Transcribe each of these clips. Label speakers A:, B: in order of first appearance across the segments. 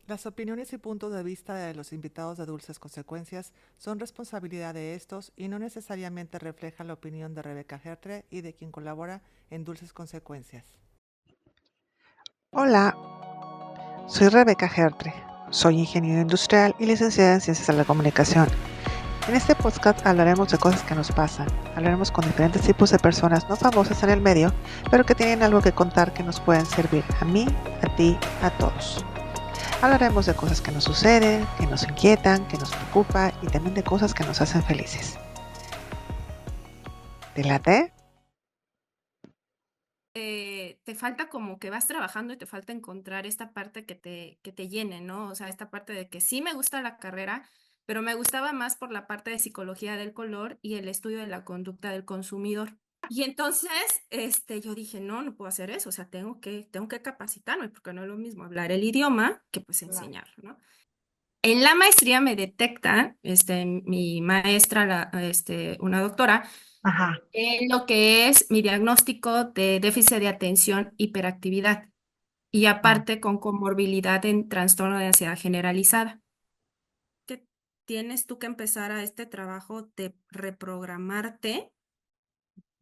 A: Las opiniones y puntos de vista de los invitados de Dulces Consecuencias son responsabilidad de estos y no necesariamente reflejan la opinión de Rebeca Gertre y de quien colabora en Dulces Consecuencias.
B: Hola, soy Rebeca Gertre. Soy ingeniero industrial y licenciada en Ciencias de la Comunicación. En este podcast hablaremos de cosas que nos pasan. Hablaremos con diferentes tipos de personas no famosas en el medio, pero que tienen algo que contar que nos pueden servir a mí, a ti, a todos. Hablaremos de cosas que nos suceden, que nos inquietan, que nos preocupan y también de cosas que nos hacen felices. ¿Te late?
C: Te falta como que vas trabajando y te falta encontrar esta parte que te llene, ¿no? O sea, esta parte de que sí me gusta la carrera, pero me gustaba más por la parte de psicología del color y el estudio de la conducta del consumidor. Y entonces, yo dije, no, no puedo hacer eso, o sea, tengo que capacitarme, porque no es lo mismo hablar el idioma que pues
B: Claro.
C: enseñar, ¿no? En la maestría me detecta, mi maestra, una doctora,
B: Ajá.
C: lo que es mi diagnóstico de déficit de atención, hiperactividad y
B: Ah,
C: aparte con comorbilidad en trastorno de ansiedad generalizada. Que tienes tú que empezar a este trabajo de reprogramarte,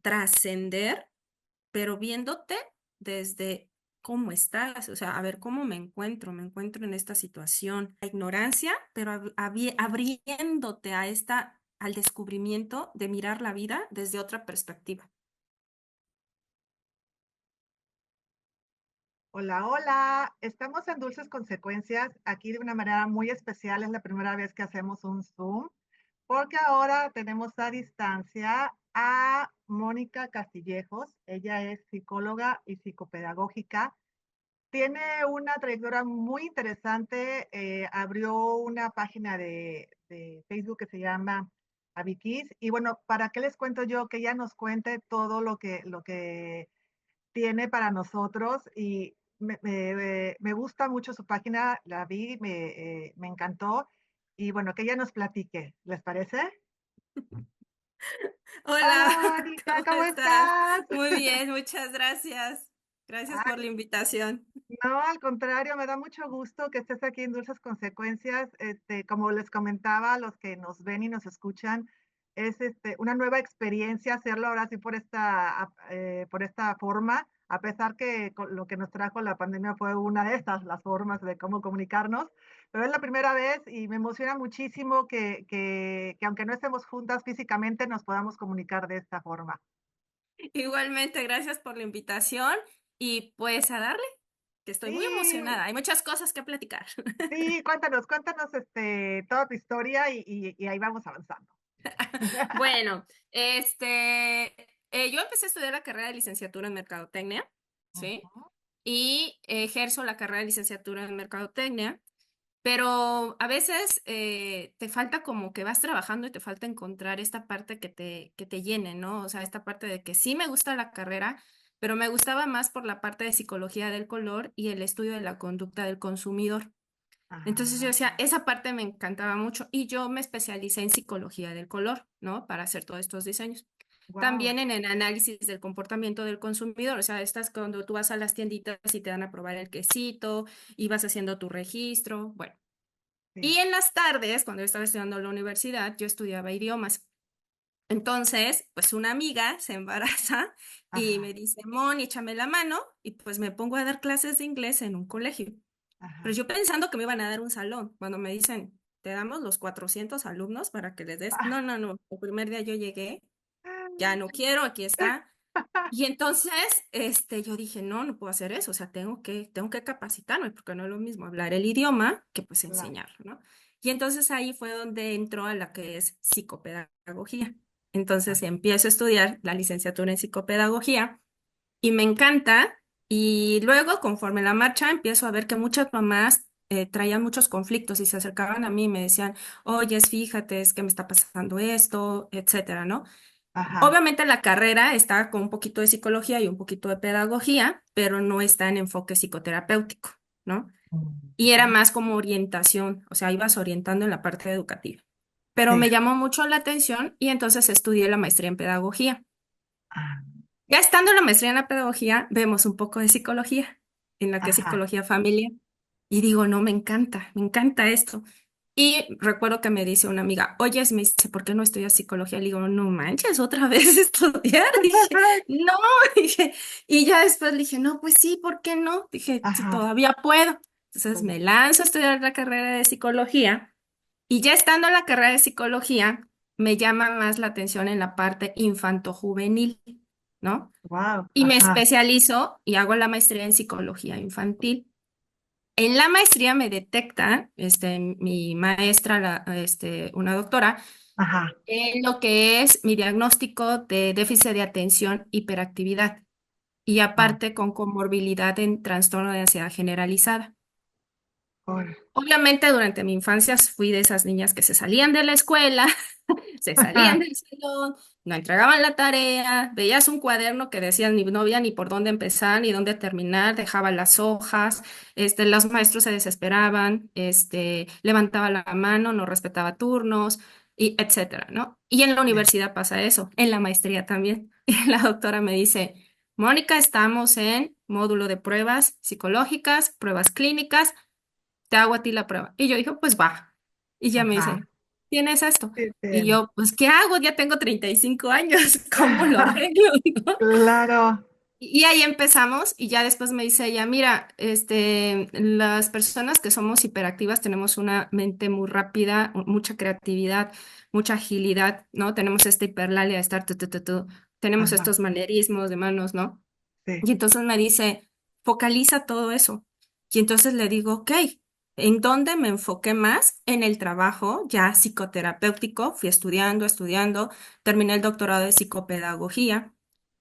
C: trascender, pero viéndote desde cómo estás, o sea, a ver cómo me encuentro en esta situación, la ignorancia, pero abriéndote a al descubrimiento de mirar la vida desde otra perspectiva.
D: Hola, hola. Estamos en Dulces Consecuencias, aquí de una manera muy especial. Es la primera vez que hacemos un Zoom, porque ahora tenemos a distancia a Mónica Castillejos. Ella es psicóloga y psicopedagógica. Tiene una trayectoria muy interesante. Abrió una página de Facebook que se llama Avikiss. Y bueno, ¿para qué les cuento yo? Que ella nos cuente todo lo que tiene para nosotros y me gusta mucho su página, la vi, me encantó y bueno, que ella nos platique, ¿les parece?
C: Hola,
D: Hola, Mónica,
C: ¿cómo
D: ¿cómo
C: estás?
D: estás?
C: Muy bien, muchas gracias. Gracias por la
D: Ay,
C: invitación.
D: no, al contrario, me da mucho gusto que estés aquí en Dulces Consecuencias. Como les comentaba a los que nos ven y nos escuchan, es una nueva experiencia hacerlo ahora sí por esta forma, a pesar que lo que nos trajo la pandemia fue una de estas, las formas de cómo comunicarnos, pero es la primera vez y me emociona muchísimo que aunque no estemos juntas físicamente, nos podamos comunicar de esta forma.
C: Igualmente, gracias por la invitación y pues a darle, que estoy muy
D: Sí,
C: emocionada. Hay muchas cosas que platicar.
D: sí, cuéntanos toda tu historia y ahí vamos avanzando.
C: Bueno, yo empecé a estudiar la carrera de licenciatura en mercadotecnia, ¿sí?
D: Ujú.
C: Y ejerzo la carrera de licenciatura en mercadotecnia. Pero a veces te falta como que vas trabajando y te falta encontrar esta parte que te llene, ¿no? O sea, esta parte de que sí me gusta la carrera, pero me gustaba más por la parte de psicología del color y el estudio de la conducta del consumidor. Entonces yo decía,
D: Ah,
C: esa parte me encantaba mucho y yo me especialicé en psicología del color, ¿no? Para hacer todos estos diseños.
D: guau.
C: También en el análisis del comportamiento del consumidor, o sea, estas cuando tú vas a las tienditas y te dan a probar el quesito y vas haciendo tu registro, bueno.
D: Sí,
C: Y en las tardes, cuando yo estaba estudiando en la universidad, yo estudiaba idiomas. Entonces, pues una amiga se embaraza y
D: ajá,
C: me dice, Moni, échame la mano, y pues me pongo a dar clases de inglés en un colegio. Pero
D: ajá.
C: yo pensando que me iban a dar un salón, cuando me dicen, te damos los 400 alumnos para que les des.
D: Ah,
C: No, no, no. El primer día yo llegué, ya no quiero, aquí está. Y entonces, yo dije, no, no puedo hacer eso, o sea, tengo que capacitarme, porque no es lo mismo hablar el idioma que pues
D: claro,
C: enseñar, ¿no? Y entonces ahí fue donde entró a la que es psicopedagogía. Entonces empiezo a estudiar la licenciatura en psicopedagogía y me encanta. Y luego, conforme la marcha, empiezo a ver que muchas mamás traían muchos conflictos y se acercaban a mí y me decían, oye, fíjate, es que me está pasando esto, etcétera, ¿no?
D: ajá.
C: Obviamente la carrera está con un poquito de psicología y un poquito de pedagogía, pero no está en enfoque psicoterapéutico, ¿no? Y era
D: Ujú.
C: más como orientación, o sea, ibas orientando en la parte educativa. Pero
D: Sí.
C: me llamó mucho la atención y entonces estudié la maestría en pedagogía.
D: Ah,
C: Ya estando en la maestría en la pedagogía, vemos un poco de psicología, en la que es
D: ajá.
C: psicología familiar. Y digo, no, me encanta esto. Y recuerdo que me dice una amiga, oye, me dice, ¿por qué no estudias psicología? Le digo, no manches, otra vez estudiar. Dije, no, dije, y ya después le dije, no, pues sí, ¿por qué no? Dije, si
D: Ajá.
C: todavía puedo. Entonces me lanzo a estudiar la carrera de psicología y ya estando en la carrera de psicología, me llama más la atención en la parte infantojuvenil, ¿no?
D: Wow.
C: Y me
D: Ajá.
C: especializo y hago la maestría en psicología infantil. En la maestría me detecta, mi maestra, una doctora,
D: Ajá.
C: en lo que es mi diagnóstico de déficit de atención, hiperactividad y
D: Wow.
C: aparte con comorbilidad en trastorno de ansiedad generalizada.
D: Órale.
C: Obviamente durante mi infancia fui de esas niñas que se salían de la escuela, se salían
D: Ajá.
C: del salón, no entregaban la tarea, veías un cuaderno que decías ni no había ni por dónde empezar ni dónde terminar, dejaban las hojas, los maestros se desesperaban, levantaba la mano, no respetaba turnos, y etcétera, ¿no? Y en la
D: Sí.
C: universidad pasa eso, en la maestría también. Y la doctora me dice, Mónica, estamos en módulo de pruebas psicológicas, pruebas clínicas, te hago a ti la prueba. Y yo dije, pues va. Y ya me
D: Ajá.
C: dice, ¿tienes esto?
D: Sí,
C: Y
D: tiene.
C: yo, pues, ¿qué hago? Ya tengo 35 años, ¿cómo lo arreglo? ¿No?
D: Claro.
C: Y ahí empezamos y ya después me dice ella, mira, las personas que somos hiperactivas tenemos una mente muy rápida, mucha creatividad, mucha agilidad, ¿no? Tenemos esta hiperlalia de estar tenemos
D: Ajá.
C: estos manerismos de manos, ¿no?
D: Sí.
C: Y entonces me dice, focaliza todo eso. Y entonces le digo, ok, ¿en dónde me enfoqué más? En el trabajo ya psicoterapéutico, fui estudiando, estudiando, terminé el doctorado de psicopedagogía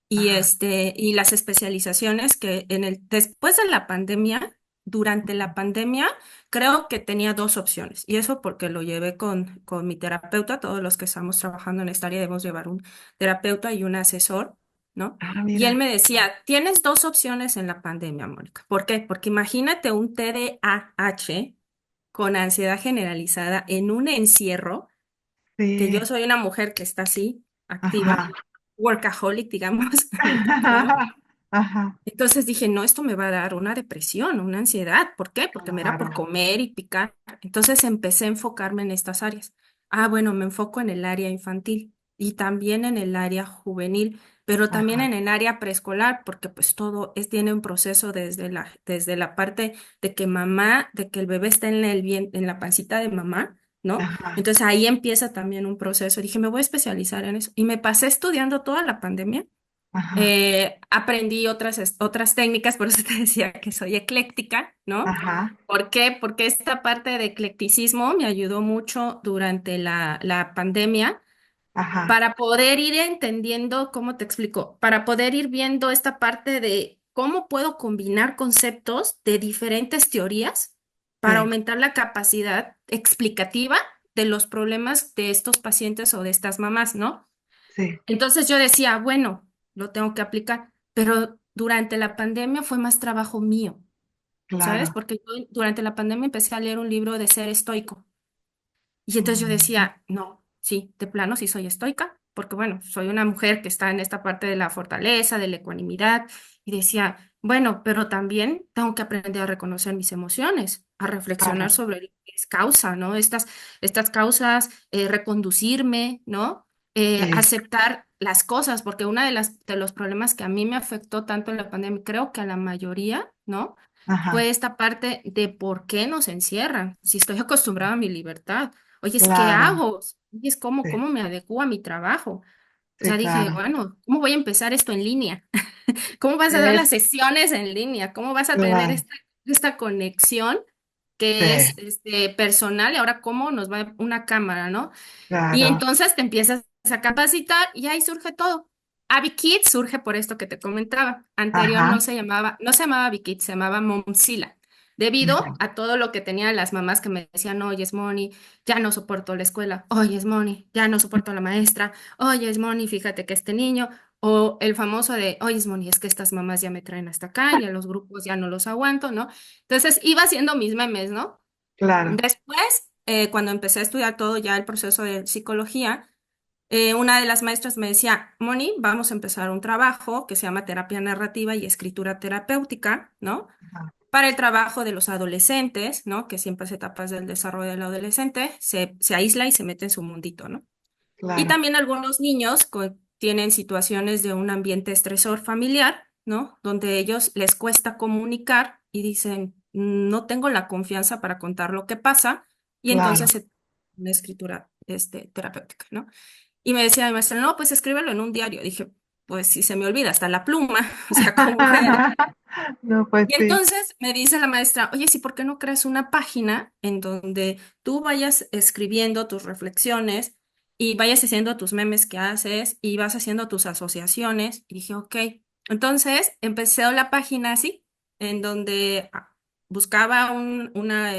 C: y
D: Ajá.
C: y las especializaciones que después de la pandemia, durante la pandemia, creo que tenía dos opciones. Y eso porque lo llevé con mi terapeuta, todos los que estamos trabajando en esta área debemos llevar un terapeuta y un asesor, ¿no?
D: Ah,
C: Y él
D: mira.
C: me decía, tienes dos opciones en la pandemia, Mónica. ¿Por qué? Porque imagínate un TDAH con ansiedad generalizada en un encierro, que yo
D: Sí.
C: soy una mujer que está así, activa,
D: Ajá.
C: workaholic, digamos, en el trabajo.
D: Ajá.
C: Entonces dije, no, esto me va a dar una depresión, una ansiedad. ¿Por qué? Porque me era por
D: Claro.
C: comer y picar. Entonces empecé a enfocarme en estas áreas. Ah, bueno, me enfoco en el área infantil y también en el área juvenil, pero también
D: Ajá.
C: en el área preescolar, porque pues tiene un proceso desde la parte de que mamá, de que el bebé está en la pancita de mamá, ¿no?
D: Ajá.
C: Entonces ahí empieza también un proceso. Dije, me voy a especializar en eso. Y me pasé estudiando toda la pandemia.
D: Ajá.
C: Aprendí otras técnicas, por eso te decía que soy ecléctica, ¿no?
D: Ajá.
C: ¿Por qué? Porque esta parte de eclecticismo me ayudó mucho durante la pandemia
D: Ajá.
C: para poder ir entendiendo, ¿cómo te explico? Para poder ir viendo esta parte de cómo puedo combinar conceptos de diferentes teorías para
D: Sí.
C: aumentar la capacidad explicativa de los problemas de estos pacientes o de estas mamás, ¿no?
D: Sí.
C: Entonces yo decía, bueno, lo tengo que aplicar, pero durante la pandemia fue más trabajo mío, ¿sabes?
D: Claro.
C: Porque yo durante la pandemia empecé a leer un libro de ser estoico y entonces yo
D: Ujú.
C: decía, no, sí, de plano sí soy estoica, porque bueno, soy una mujer que está en esta parte de la fortaleza, de la ecuanimidad y decía, bueno, pero también tengo que aprender a reconocer mis emociones, a reflexionar
D: Claro.
C: sobre lo que es causa, ¿no? Estas causas, reconducirme, ¿no?
D: Sí.
C: Aceptar las cosas, porque uno de los problemas que a mí me afectó tanto en la pandemia, creo que a la mayoría, ¿no?
D: Ajá.
C: Fue esta parte de por qué nos encierran, si estoy acostumbrada a mi libertad. Oye, ¿qué
D: Claro.
C: hago? Oye,
D: Sí.
C: cómo me adecuo a mi trabajo. O
D: Sí,
C: sea, dije,
D: claro.
C: bueno, ¿cómo voy a empezar esto en línea? ¿Cómo vas a dar
D: Es
C: las sesiones en línea? ¿Cómo vas a tener
D: claro.
C: esta conexión
D: Sí.
C: que es personal y ahora cómo nos va una cámara, ¿no? Y
D: Claro.
C: entonces te empiezas a capacitar y ahí surge todo. AviKids surge por esto que te comentaba. Anterior
D: Ajá.
C: no se llamaba AviKids, se llamaba Momzilla, debido
D: Mira.
C: a todo lo que tenían las mamás que me decían, oye, Moni, ya no soporto la escuela, oye, Moni, ya no soporto a la maestra, oye, Moni, fíjate que este niño, o el famoso de, oye, Moni, es que estas mamás ya me traen hasta acá, ya los grupos ya no los aguanto, ¿no? Entonces iba haciendo mis memes, ¿no?
D: Claro.
C: Después, cuando empecé a estudiar todo ya el proceso de psicología, una de las maestras me decía, Moni, vamos a empezar un trabajo que se llama terapia narrativa y escritura terapéutica, ¿no?
D: Ajá.
C: para el trabajo de los adolescentes, ¿no? Que siempre es etapas del desarrollo del adolescente, se aísla y se mete en su mundito, ¿no? Y
D: Claro,
C: también algunos niños tienen situaciones de un ambiente estresor familiar, ¿no? Donde ellos les cuesta comunicar y dicen, no tengo la confianza para contar lo que pasa, y entonces
D: claro.
C: se una escritura terapéutica, ¿no? Y me decía mi maestra, no, pues escríbelo en un diario. Dije, pues si se me olvida hasta la pluma, o sea, ¿cómo voy a...?
D: No, pues
C: Y
D: sí.
C: entonces me dice la maestra, oye, sí, ¿por qué no creas una página en donde tú vayas escribiendo tus reflexiones y vayas haciendo tus memes que haces y vas haciendo tus asociaciones? Y dije, ok. Entonces empecé la página así, en donde buscaba una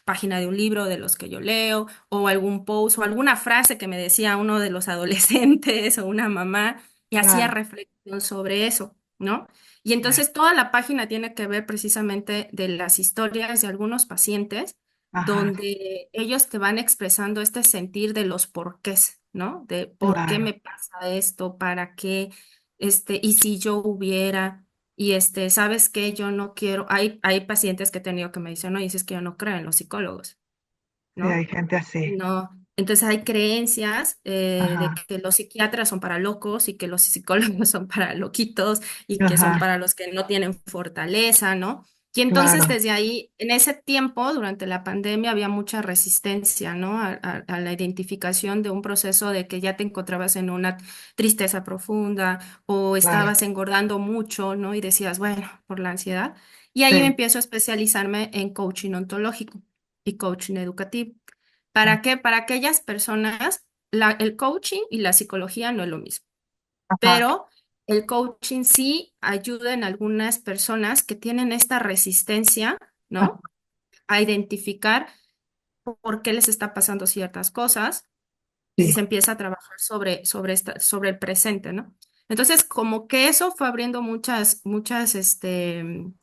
C: página de un libro de los que yo leo, o algún post, o alguna frase que me decía uno de los adolescentes o una mamá, y hacía
D: Claro,
C: reflexión sobre eso, ¿no? Y
D: ya.
C: entonces toda la página tiene que ver precisamente de las historias de algunos pacientes,
D: Ajá,
C: donde ellos te van expresando este sentir de los porqués, ¿no? De por qué
D: claro.
C: me pasa esto, para qué, y si yo hubiera, y ¿sabes qué? Yo no quiero, hay pacientes que he tenido que me dicen, no, y es que yo no creo en los psicólogos,
D: Sí,
C: ¿no?
D: hay gente así.
C: No, entonces hay creencias de
D: Ajá,
C: que los psiquiatras son para locos y que los psicólogos son para loquitos y que son
D: ajá,
C: para los que no tienen fortaleza, ¿no? Y entonces
D: claro,
C: desde ahí, en ese tiempo, durante la pandemia, había mucha resistencia, ¿no? A la identificación de un proceso de que ya te encontrabas en una tristeza profunda o
D: claro.
C: estabas engordando mucho, ¿no? Y decías, bueno, por la ansiedad. Y ahí me
D: Sí.
C: empiezo a especializarme en coaching ontológico y coaching educativo.
D: Mm,
C: ¿Para qué? Para aquellas personas, el coaching y la psicología no es lo mismo,
D: ajá,
C: pero el coaching sí ayuda en algunas personas que tienen esta resistencia,
D: ajá,
C: ¿no? A identificar por qué les está pasando ciertas cosas y
D: sí.
C: se empieza a trabajar sobre el presente, ¿no? Entonces, como que eso fue abriendo muchas,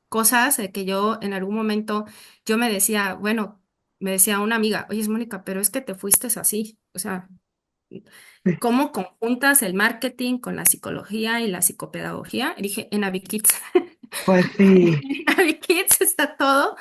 C: cosas de que yo en algún momento yo me decía, bueno, me decía una amiga, oye, Mónica, pero es que te fuiste así, o sea,
D: Sí.
C: ¿cómo conjuntas el marketing con la psicología y la psicopedagogía? Y dije, en Avikids.
D: Pues sí,
C: En Avikids está todo.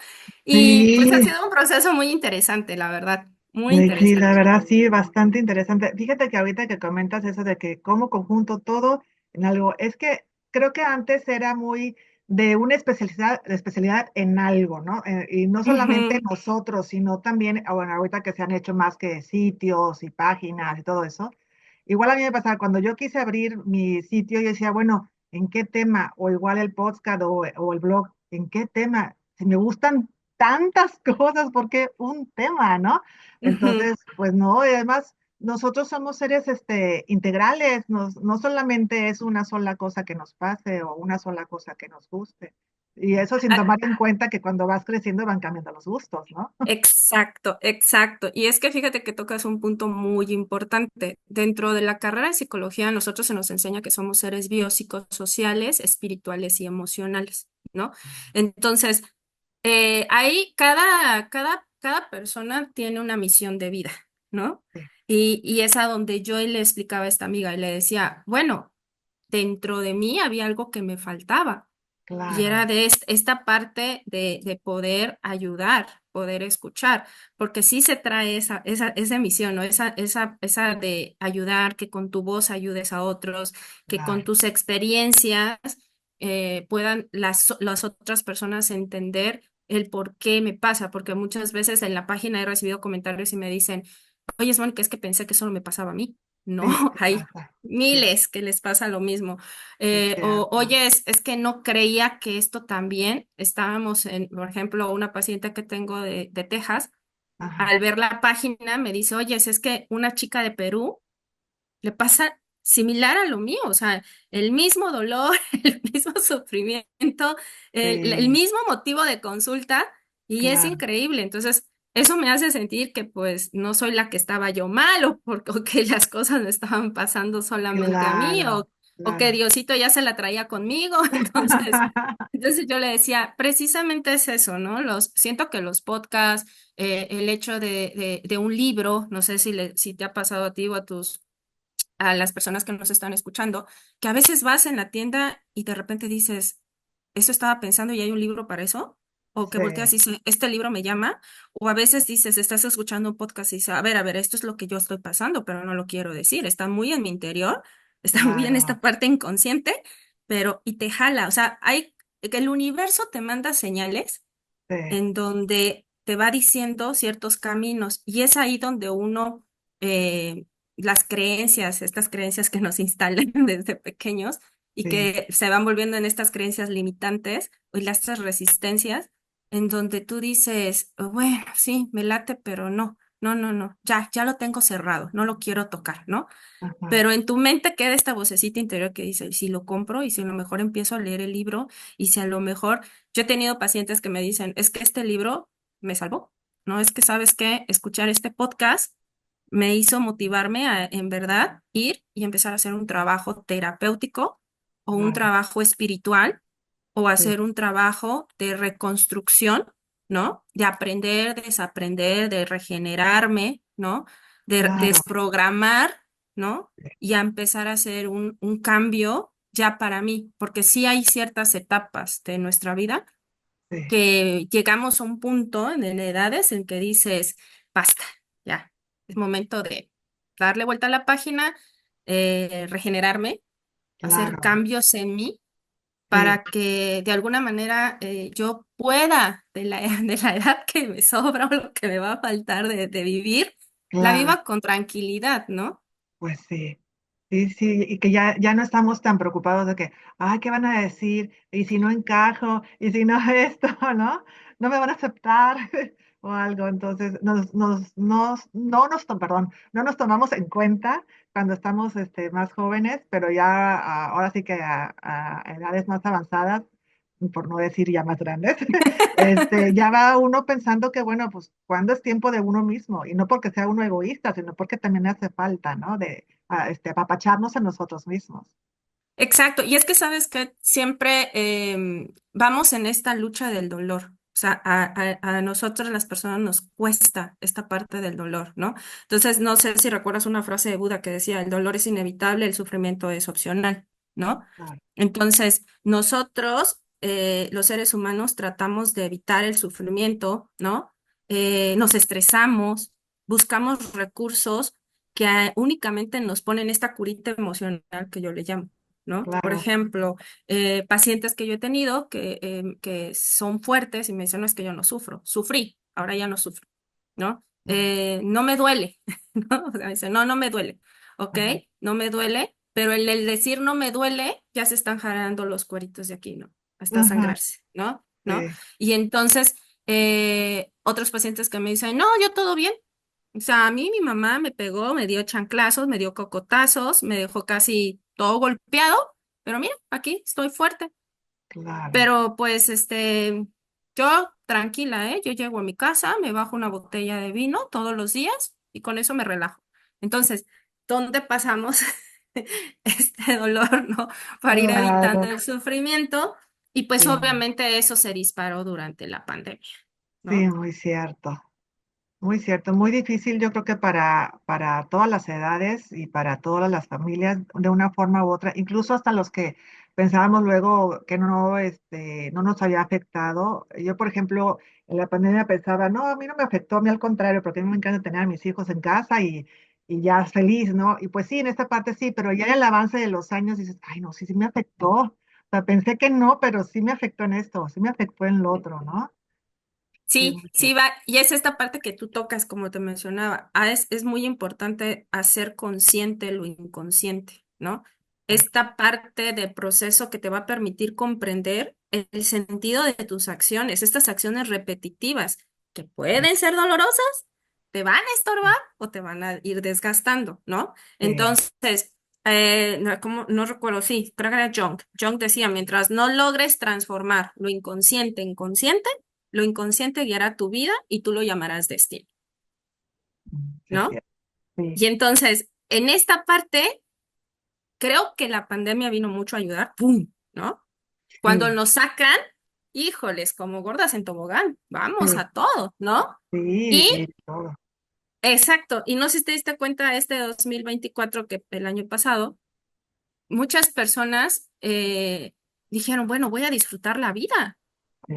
C: Y pues ha
D: sí.
C: sido un proceso muy interesante, la verdad, muy
D: Sí, la
C: interesante.
D: verdad sí, bastante interesante. Fíjate que ahorita que comentas eso de que cómo conjunto todo en algo, es que creo que antes era muy de una especialidad en algo, ¿no? Y no solamente
C: Ujú,
D: nosotros, sino también, bueno, ahorita que se han hecho más que sitios y páginas y todo eso. Igual a mí me pasaba, cuando yo quise abrir mi sitio, yo decía, bueno, ¿en qué tema? O igual el podcast o el blog, ¿en qué tema? Si me gustan tantas cosas, ¿por qué un tema, no?
C: ujú.
D: Entonces, pues no, y además nosotros somos seres integrales, no solamente es una sola cosa que nos pase o una sola cosa que nos guste. Y eso sin
C: Ah,
D: tomar en cuenta que cuando vas creciendo van cambiando los gustos, ¿no?
C: exacto, exacto. Y es que fíjate que tocas un punto muy importante. Dentro de la carrera de psicología, a nosotros se nos enseña que somos seres biopsicosociales, espirituales y emocionales, ¿no? Entonces, ahí cada persona tiene una misión de vida, ¿no?
D: Sí,
C: Y es a donde yo le explicaba a esta amiga y le decía, bueno, dentro de mí había algo que me faltaba. Y era
D: claro,
C: de esta parte de poder ayudar, poder escuchar, porque sí se trae esa misión, ¿no? Esa de ayudar, que con tu voz ayudes a otros, que con
D: claro.
C: tus experiencias puedan las otras personas entender el por qué me pasa, porque muchas veces en la página he recibido comentarios y me dicen, oye, es Mónica, es que pensé que solo me pasaba a mí. No,
D: Sí, sí
C: hay
D: pasa. Sí,
C: miles que les pasa lo mismo.
D: es
C: O,
D: cierto.
C: oye, es que no creía que esto también. Estábamos en, por ejemplo, una paciente que tengo de Texas,
D: Ajá.
C: al ver la página me dice, oye, es que una chica de Perú le pasa similar a lo mío, o sea, el mismo dolor, el mismo sufrimiento, el
D: Sí,
C: mismo motivo de consulta y es
D: claro,
C: increíble. Entonces, eso me hace sentir que pues no soy la que estaba yo mal o que las cosas me estaban pasando solamente a mí
D: claro,
C: o que
D: claro.
C: Diosito ya se la traía conmigo. Entonces yo le decía, precisamente es eso, ¿no? Siento que los podcasts, el hecho de un libro, no sé si te ha pasado a ti o a las personas que nos están escuchando, que a veces vas en la tienda y de repente dices, eso estaba pensando y hay un libro para eso, o que volteas
D: Sí,
C: y dices, este libro me llama, o a veces dices, estás escuchando un podcast y dices, a ver, esto es lo que yo estoy pasando, pero no lo quiero decir, está muy en mi interior, está muy en
D: claro,
C: esta parte inconsciente, pero y te jala, o sea, que el universo te manda señales
D: sí,
C: en donde te va diciendo ciertos caminos y es ahí donde uno, eh, las creencias, estas creencias que nos instalan desde pequeños y
D: sí,
C: que se van volviendo en estas creencias limitantes y estas resistencias, en donde tú dices, "Oh, bueno, sí, me late, pero no, no, no, no, ya lo tengo cerrado, no lo quiero tocar, ¿no?
D: ajá,
C: Pero en tu mente queda esta vocecita interior que dice, ¿y si lo compro? ¿Y si a lo mejor empiezo a leer el libro? ¿Y si a lo mejor yo he tenido pacientes que me dicen, es que este libro me salvó? ¿No? Es que sabes que escuchar este podcast me hizo motivarme a en verdad ir y empezar a hacer un trabajo terapéutico o un
D: claro,
C: trabajo espiritual o
D: sí,
C: hacer un trabajo de reconstrucción, ¿no? De aprender, desaprender, de regenerarme, ¿no? De
D: claro,
C: desprogramar, ¿no?
D: sí,
C: Y a empezar a hacer un cambio ya para mí, porque sí hay ciertas etapas de nuestra vida
D: sí,
C: que llegamos a un punto en edades en que dices, basta, ya, es momento de darle vuelta a la página, regenerarme, hacer
D: claro,
C: cambios en mí
D: sí,
C: para que de alguna manera yo pueda, de la edad que me sobra o lo que me va a faltar de vivir, la
D: claro.
C: viva con tranquilidad, ¿no?
D: Pues sí, sí, sí, y que ya no estamos tan preocupados de que, ay, ¿qué van a decir? Y si no encajo, y si no esto, ¿no? No me van a aceptar o algo. Entonces, no nos, perdón, no nos tomamos en cuenta cuando estamos más jóvenes, pero ya ahora sí que a edades más avanzadas, por no decir ya más grandes, ya va uno pensando que, bueno, pues, ¿cuándo es tiempo de uno mismo? Y no porque sea uno egoísta, sino porque también hace falta, ¿no? De apapacharnos a nosotros mismos.
C: Exacto, y es que sabes que siempre vamos en esta lucha del dolor. O sea, a nosotros las personas nos cuesta esta parte del dolor, ¿no? Entonces, no sé si recuerdas una frase de Buda que decía, el dolor es inevitable, el sufrimiento es opcional, ¿no?
D: Claro,
C: Entonces, nosotros, los seres humanos, tratamos de evitar el sufrimiento, ¿no? Nos estresamos, buscamos recursos que únicamente nos ponen esta curita emocional que yo le llamo. ¿No? Por
D: claro,
C: ejemplo, pacientes que yo he tenido que son fuertes y me dicen, no es que yo no sufro, sufrí, ahora ya no sufro, ¿no?
D: mm,
C: No me duele, ¿no? O sea, me dicen, no, no me duele, ¿ok?
D: ajá,
C: No me duele, pero el decir no me duele, ya se están jalando los cueritos de aquí, ¿no? Hasta
D: ajá,
C: sangrarse, ¿no? ¿No?
D: sí,
C: Y entonces, otros pacientes que me dicen, no, yo todo bien. O sea, a mí mi mamá me pegó, me dio chanclazos, me dio cocotazos, me dejó casi todo golpeado, pero mira, aquí estoy fuerte.
D: claro,
C: Pero pues, yo tranquila, ¿eh? Yo llego a mi casa, me bajo una botella de vino todos los días y con eso me relajo. Entonces, ¿dónde pasamos este dolor, ¿no? Para ir evitando
D: claro,
C: el sufrimiento. Y pues
D: sí,
C: obviamente eso se disparó durante la pandemia,
D: sí,
C: ¿no?
D: muy cierto. Muy cierto, muy difícil yo creo que para todas las edades y para todas las familias de una forma u otra, incluso hasta los que pensábamos luego que no, no nos había afectado. Yo, por ejemplo, en la pandemia pensaba, no, a mí no me afectó, a mí al contrario, porque a mí me encanta tener a mis hijos en casa y ya feliz, ¿no? Y pues sí, en esta parte sí, pero ya en el avance de los años dices, ay, no, sí, sí me afectó. O sea, pensé que no, pero sí me afectó en esto, sí me afectó en lo otro, ¿no? Sí,
C: Sí,
D: muy
C: sí
D: cierto.
C: va, y es esta parte que tú tocas, como te mencionaba. Es muy importante hacer consciente lo inconsciente, ¿no? Esta parte del proceso que te va a permitir comprender el sentido de tus acciones, estas acciones repetitivas, que pueden ser dolorosas, te van a estorbar o te van a ir desgastando, ¿no?
D: Sí.
C: Entonces, no recuerdo, sí, creo que era Jung. Jung decía, mientras no logres transformar lo inconsciente en consciente, lo inconsciente guiará tu vida y tú lo llamarás destino,
D: Sí, es
C: ¿no?
D: cierto. Sí,
C: Y entonces, en esta parte, creo que la pandemia vino mucho a ayudar, ¡pum! ¿No? Cuando
D: sí,
C: nos sacan, híjoles, como gordas en tobogán, vamos
D: sí,
C: a todo, ¿no?
D: sí,
C: Y,
D: y todo.
C: exacto, y no sé si te diste cuenta este 2024 que el año pasado, muchas personas dijeron, bueno, voy a disfrutar la vida
D: sí,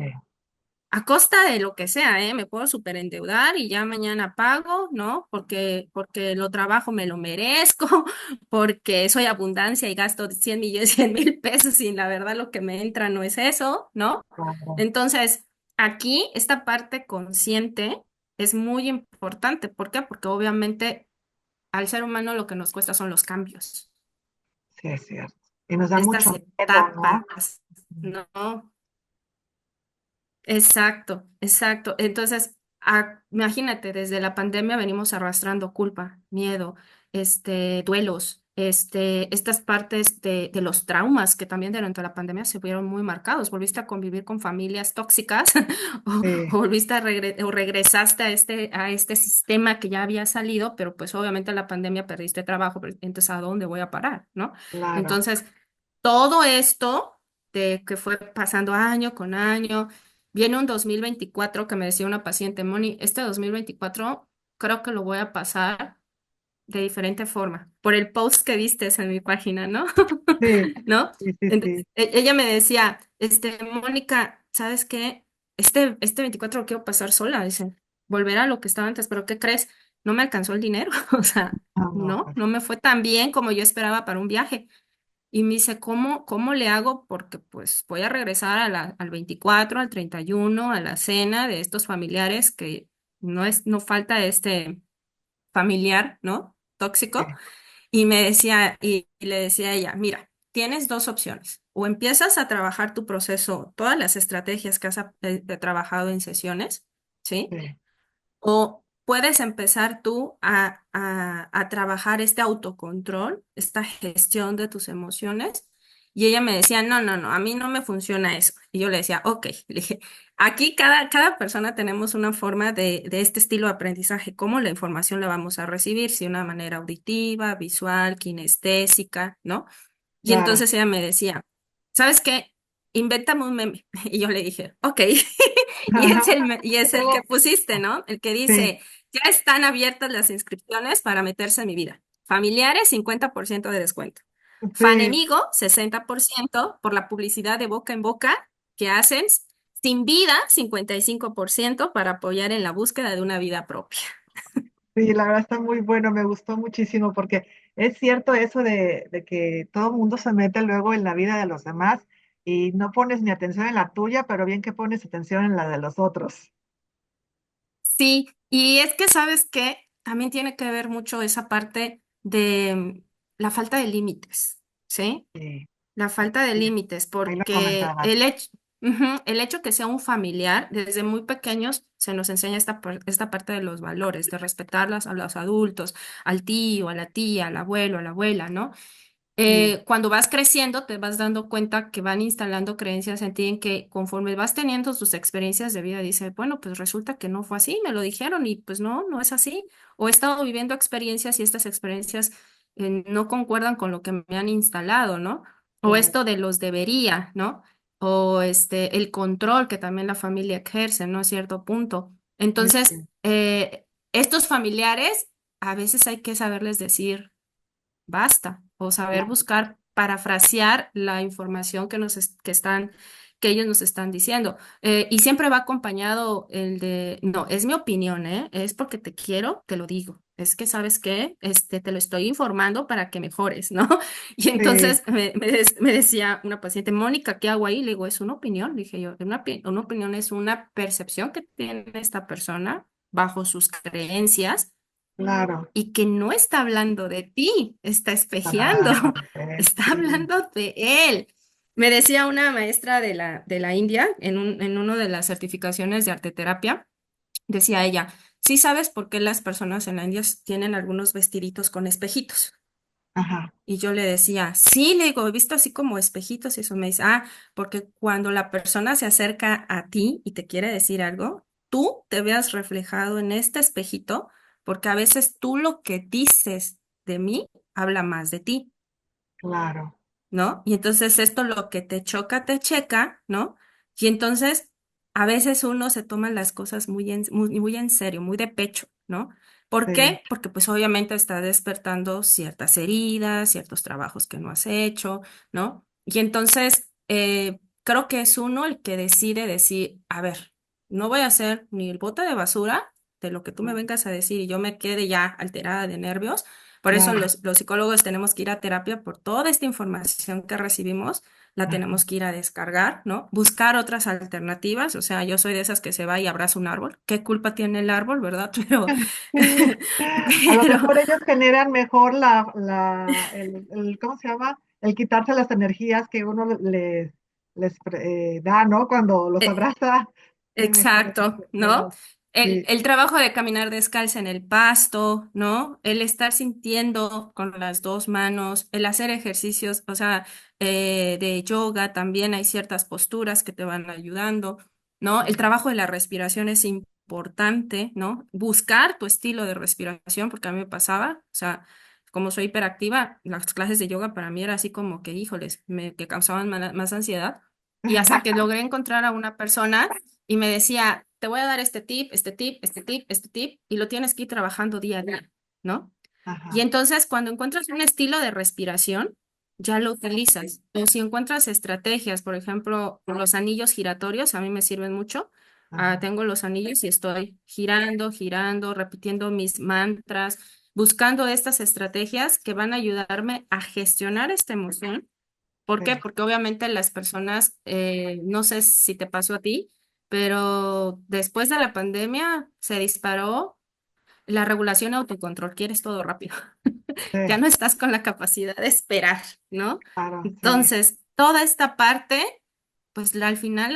C: a costa de lo que sea, ¿eh? Me puedo superendeudar y ya mañana pago, ¿no? Porque lo trabajo, me lo merezco, porque soy abundancia y gasto 100 millones, 100,000 pesos y la verdad lo que me entra no es eso, ¿no?
D: claro,
C: Entonces, aquí esta parte consciente es muy importante. ¿Por qué? Porque obviamente al ser humano lo que nos cuesta son los cambios,
D: sí, es cierto. Y nos da
C: estas
D: mucho miedo, ¿no?
C: etapas, ¿no? Exacto, exacto. Entonces, imagínate, desde la pandemia venimos arrastrando culpa, miedo, duelos, estas partes de los traumas que también durante la pandemia se vieron muy marcados. Volviste a convivir con familias tóxicas o
D: Sí,
C: volviste o regresaste a este sistema que ya había salido, pero pues obviamente en la pandemia perdiste trabajo, pero entonces ¿a dónde voy a parar, no?
D: claro,
C: Entonces, todo esto de que fue pasando año con año. Viene un 2024 que me decía una paciente, Moni, este 2024 creo que lo voy a pasar de diferente forma, por el post que viste en mi página, ¿no?
D: sí,
C: ¿No?
D: sí, sí,
C: Entonces,
D: sí,
C: ella me decía, Mónica, ¿sabes qué? Este 24 lo quiero pasar sola, dice, volver a lo que estaba antes, pero ¿qué crees? No me alcanzó el dinero, o sea,
D: no, no,
C: no,
D: pues,
C: no me fue tan bien como yo esperaba para un viaje. Y me dice, ¿cómo le hago? Porque pues voy a regresar al 24, al 31, a la cena de estos familiares que no falta este familiar, ¿no?
D: sí,
C: Tóxico. Y me decía, y le decía a ella, mira, tienes dos opciones. O empiezas a trabajar tu proceso, todas las estrategias que has trabajado en sesiones, ¿sí?
D: sí,
C: O puedes empezar tú a trabajar este autocontrol, esta gestión de tus emociones. Y ella me decía, no, no, no, a mí no me funciona eso. Y yo le decía, ok, le dije, aquí cada persona tenemos una forma de este estilo de aprendizaje, cómo la información la vamos a recibir, si de una manera auditiva, visual, kinestésica, ¿no? Y
D: claro.
C: entonces ella me decía, ¿sabes qué? Invéntame un meme. Y yo le dije, ok. Y es el que pusiste, ¿no? El que
D: Sí,
C: dice, ya están abiertas las inscripciones para meterse en mi vida. Familiares, 50% de descuento.
D: sí,
C: Fanenemigo, 60% por la publicidad de boca en boca que hacen. Sin vida, 55% para apoyar en la búsqueda de una vida propia.
D: sí, la verdad está muy bueno, me gustó muchísimo porque es cierto eso de que todo el mundo se mete luego en la vida de los demás y no pones ni atención en la tuya, pero bien que pones atención en la de los otros.
C: Sí, y es que sabes que también tiene que ver mucho esa parte de la falta de límites, ¿sí?
D: Sí,
C: La falta de
D: sí,
C: límites,
D: ahí lo
C: porque
D: comentabas.
C: el hecho que sea un familiar, desde muy pequeños se nos enseña esta parte de los valores, de respetarlas a los adultos, al tío, a la tía, al abuelo, a la abuela, ¿no?
D: Sí,
C: Cuando vas creciendo, te vas dando cuenta que van instalando creencias en ti en que conforme vas teniendo tus experiencias de vida, dices, bueno, pues resulta que no fue así, me lo dijeron y pues no, no es así. O he estado viviendo experiencias y estas experiencias no concuerdan con lo que me han instalado, ¿no? O
D: claro,
C: esto de los debería, ¿no? O el control que también la familia ejerce, ¿no? A cierto punto. Entonces,
D: sí,
C: estos familiares, a veces hay que saberles decir basta, o saber
D: claro,
C: buscar, parafrasear la información que ellos nos están diciendo. Y siempre va acompañado el de, no, es mi opinión, ¿eh? Es porque te quiero, te lo digo. Es que, ¿sabes qué? Te lo estoy informando para que mejores, ¿no? Y
D: sí,
C: entonces me decía una paciente, Mónica, ¿qué hago ahí? Le digo, es una opinión. Le dije yo, una opinión es una percepción que tiene esta persona bajo sus creencias
D: claro,
C: y que no está hablando de ti, está espejeando,
D: exactamente,
C: está
D: sí,
C: hablando de él. Me decía una maestra de la India en una de las certificaciones de arteterapia, decía ella, ¿sí sabes por qué las personas en la India tienen algunos vestiditos con espejitos?
D: ajá,
C: Y yo le decía, sí, le digo, he visto así como espejitos y eso me dice, porque cuando la persona se acerca a ti y te quiere decir algo, tú te veas reflejado en este espejito, porque a veces tú lo que dices de mí habla más de ti.
D: claro,
C: ¿No? Y entonces esto lo que te choca, te checa, ¿no? Y entonces a veces uno se toma las cosas muy en serio, muy de pecho, ¿no? ¿Por
D: sí,
C: qué? Porque pues obviamente está despertando ciertas heridas, ciertos trabajos que no has hecho, ¿no? Y entonces creo que es uno el que decide decir, a ver, no voy a hacer ni el bote de basura de lo que tú me vengas a decir y yo me quede ya alterada de nervios. Por eso
D: Claro.
C: los psicólogos tenemos que ir a terapia por toda esta información que recibimos, la
D: Ajá.
C: tenemos que ir a descargar, ¿no? Buscar otras alternativas. O sea, yo soy de esas que se va y abraza un árbol. ¿Qué culpa tiene el árbol, verdad? Pero,
D: Sí. A lo
C: pero
D: mejor ellos generan mejor ¿cómo se llama? El quitarse las energías que uno les da, ¿no? Cuando los
C: eh,
D: abraza. Sí, mejor
C: exacto, ¿no?
D: ¿verdad?
C: El,
D: Sí.
C: el trabajo de caminar descalza en el pasto, ¿no? El estar sintiendo con las dos manos, el hacer ejercicios, o sea, de yoga también hay ciertas posturas que te van ayudando, ¿no? El trabajo de la respiración es importante, ¿no? Buscar tu estilo de respiración, porque a mí me pasaba, o sea, como soy hiperactiva, las clases de yoga para mí era así como que, híjoles, que causaban más ansiedad. Y hasta que logré encontrar a una persona y me decía, te voy a dar este tip, este tip, este tip, este tip, y lo tienes que ir trabajando día a día, ¿no? Y
D: Ajá.
C: entonces cuando encuentras un estilo de respiración, ya lo utilizas. O si encuentras estrategias, por ejemplo, los anillos giratorios, a mí me sirven mucho.
D: Ajá.
C: Tengo los anillos y estoy girando, girando, repitiendo mis mantras, buscando estas estrategias que van a ayudarme a gestionar esta emoción. ¿Por qué?
D: Sí.
C: Porque obviamente las personas, no sé si te pasó a ti, pero después de la pandemia se disparó la regulación y autocontrol. Quieres todo rápido.
D: Sí.
C: Ya no estás con la capacidad de esperar, ¿no?
D: Claro, sí.
C: Entonces, toda esta parte, pues al final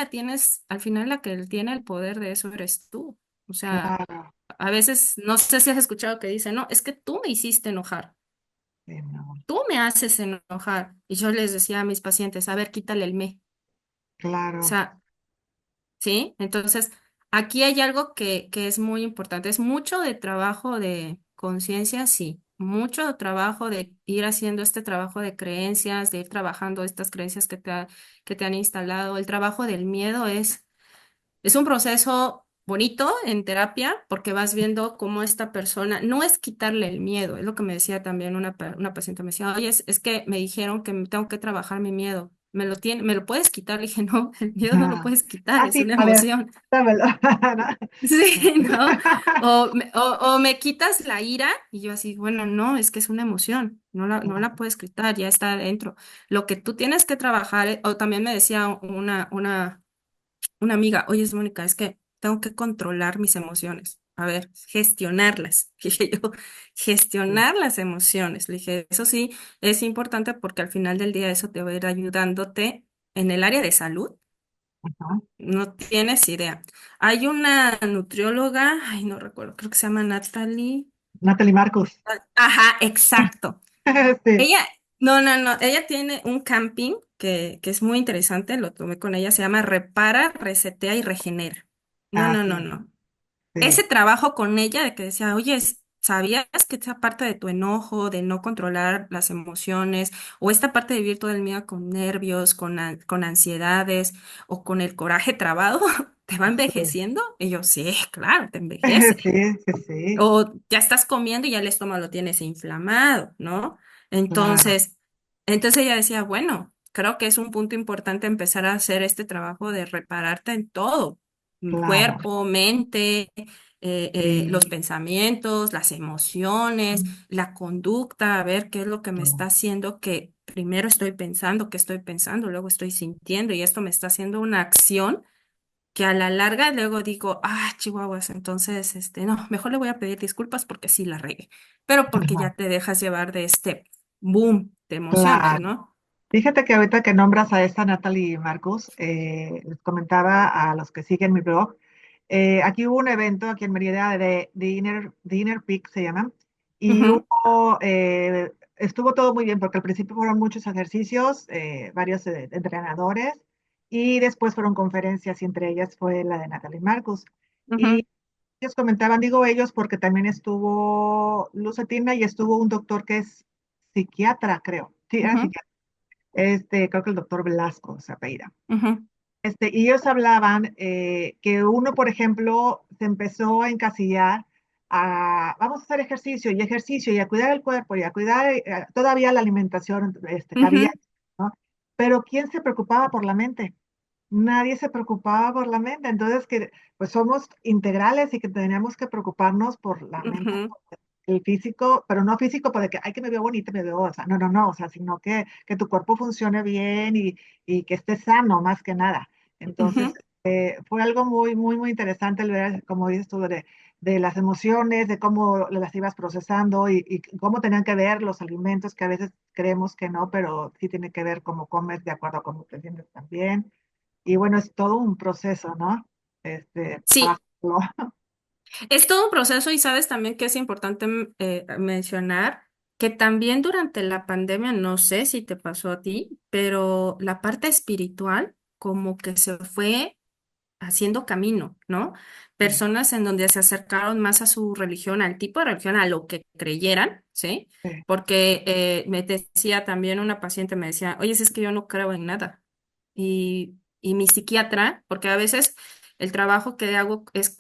C: al final la que tiene el poder de eso eres tú. O sea,
D: Claro.
C: a veces, no sé si has escuchado que dicen, no, es que tú me hiciste enojar.
D: Sí, mi amor.
C: Tú me haces enojar. Y yo les decía a mis pacientes, a ver, quítale el me. O
D: Claro.
C: sea, ¿sí? Entonces, aquí hay algo que es muy importante. Es mucho de trabajo de conciencia, sí. Mucho trabajo de ir haciendo este trabajo de creencias, de ir trabajando estas creencias que te han instalado. El trabajo del miedo es un proceso bonito en terapia porque vas viendo cómo esta persona, no es quitarle el miedo, es lo que me decía también una paciente, me decía, oye, es que me dijeron que tengo que trabajar mi miedo, me lo puedes quitar? Le dije, no, el miedo no lo
D: Ajá.
C: puedes quitar,
D: Ah,
C: es
D: sí,
C: una
D: a ver,
C: emoción.
D: dámelo.
C: Sí, ¿no? O me quitas la ira y yo así, bueno, no, es que es una emoción, no la puedes quitar, ya está adentro. Lo que tú tienes que trabajar, o también me decía una amiga, oye, Mónica, es que tengo que controlar mis emociones. A ver, gestionarlas. Dije yo,
D: Sí.
C: gestionar las emociones. Le dije, eso sí, es importante porque al final del día eso te va a ir ayudándote en el área de salud.
D: Ajá.
C: No tienes idea. Hay una nutrióloga, ay, no recuerdo, creo que se llama Natalie.
D: Natalie Marcus.
C: Ajá, exacto.
D: Sí.
C: Ella, no, ella tiene un camping que es muy interesante, lo tomé con ella, se llama Repara, Resetea y Regenera. No,
D: Ah,
C: no, no,
D: sí,
C: no.
D: sí.
C: Ese trabajo con ella de que decía, oye, ¿sabías que esa parte de tu enojo, de no controlar las emociones, o esta parte de vivir todo el día con nervios, con ansiedades, o con el coraje trabado, te va
D: Sí,
C: envejeciendo? Y yo, sí, claro, te envejece.
D: sí, sí, sí,
C: O ya estás comiendo y ya el estómago lo tienes inflamado, ¿no?
D: claro,
C: Entonces, entonces ella decía, bueno, creo que es un punto importante empezar a hacer este trabajo de repararte en todo,
D: claro,
C: cuerpo, mente, los
D: sí,
C: pensamientos, las emociones, la conducta, a ver qué es lo que me está haciendo que primero estoy pensando, luego estoy sintiendo y esto me está haciendo una acción que a la larga luego digo, chihuahuas, entonces, no, mejor le voy a pedir disculpas porque sí la regué, pero porque
D: ajá,
C: ya te dejas llevar de este boom de emociones,
D: claro.
C: ¿no?
D: Fíjate que ahorita que nombras a esta Natalie Marcus, les comentaba a los que siguen mi blog, aquí hubo un evento aquí en Mérida de Inner Peak se llama, y
C: Ujú,
D: estuvo todo muy bien porque al principio fueron muchos ejercicios, varios entrenadores, y después fueron conferencias y entre ellas fue la de Natalie Marcus.
C: ujú,
D: Y ellos comentaban, digo ellos porque también estuvo Lucetina y estuvo un doctor que es psiquiatra, creo. Sí, era
C: ujú,
D: psiquiatra. Creo que el doctor Velasco se apellida.
C: ujú,
D: Y ellos hablaban que uno, por ejemplo, se empezó a encasillar a, vamos a hacer ejercicio y a cuidar el cuerpo y a cuidar todavía la alimentación que había,
C: ujú,
D: ¿no? pero ¿quién se preocupaba por la mente? Nadie se preocupaba por la mente. Entonces, que pues somos integrales y que teníamos que preocuparnos por la mente,
C: Ujú,
D: por el físico, pero no físico porque, ay, que me veo bonita, me veo, o sea, no, no, no, o sea, sino que tu cuerpo funcione bien y que esté sano más que nada. Entonces,
C: ujú.
D: fue algo muy, muy, muy interesante el ver, como dices tú, de las emociones, de cómo las ibas procesando y cómo tenían que ver los alimentos que a veces creemos que no, pero sí tiene que ver cómo comes de acuerdo a cómo te sientes también. Y bueno, es todo un proceso, ¿no? Para
C: Sí,
D: hacerlo.
C: es todo un proceso y sabes también que es importante mencionar que también durante la pandemia, no sé si te pasó a ti, pero la parte espiritual como que se fue haciendo camino, ¿no?
D: Sí,
C: Personas en donde se acercaron más a su religión, al tipo de religión, a lo que creyeran, ¿sí?
D: sí.
C: Porque me decía también una paciente, me decía, oye, es que yo no creo en nada. Y mi psiquiatra, porque a veces el trabajo que hago es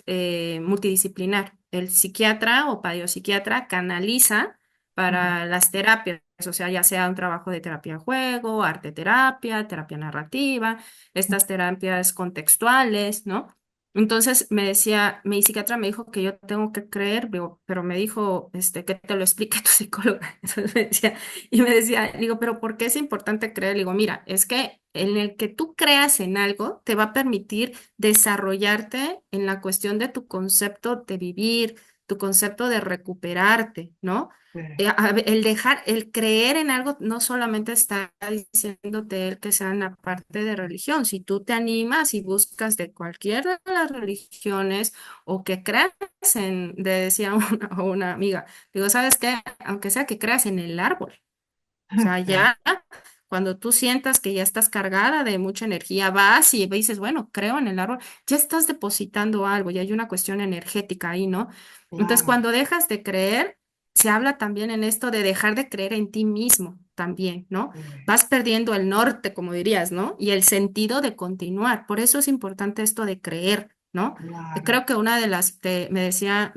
C: multidisciplinar. El psiquiatra o psiquiatra canaliza
D: Ujú,
C: para las terapias, o sea, ya sea un trabajo de terapia de juego, arte terapia, terapia narrativa, estas terapias contextuales, ¿no? Entonces me decía, mi psiquiatra me dijo que yo tengo que creer, pero me dijo, que te lo explique tu psicóloga. Entonces me decía, digo, pero ¿por qué es importante creer? Digo, mira, es que en el que tú creas en algo te va a permitir desarrollarte en la cuestión de tu concepto de vivir, tu concepto de recuperarte, ¿no?
D: sí,
C: El dejar, el creer en algo no solamente está diciéndote el que sea en la parte de religión. Si tú te animas y buscas de cualquiera de las religiones o que creas en, decía una amiga, digo, ¿sabes qué? Aunque sea que creas en el árbol. O sea,
D: sí,
C: ya cuando tú sientas que ya estás cargada de mucha energía, vas y dices, bueno, creo en el árbol, ya estás depositando algo, ya hay una cuestión energética ahí, ¿no? Entonces,
D: claro.
C: cuando dejas de creer, se habla también en esto de dejar de creer en ti mismo también, ¿no?
D: Sí,
C: Vas perdiendo el norte, como dirías, ¿no? Y el sentido de continuar. Por eso es importante esto de creer, ¿no?
D: claro.
C: Creo que una de las, me decía,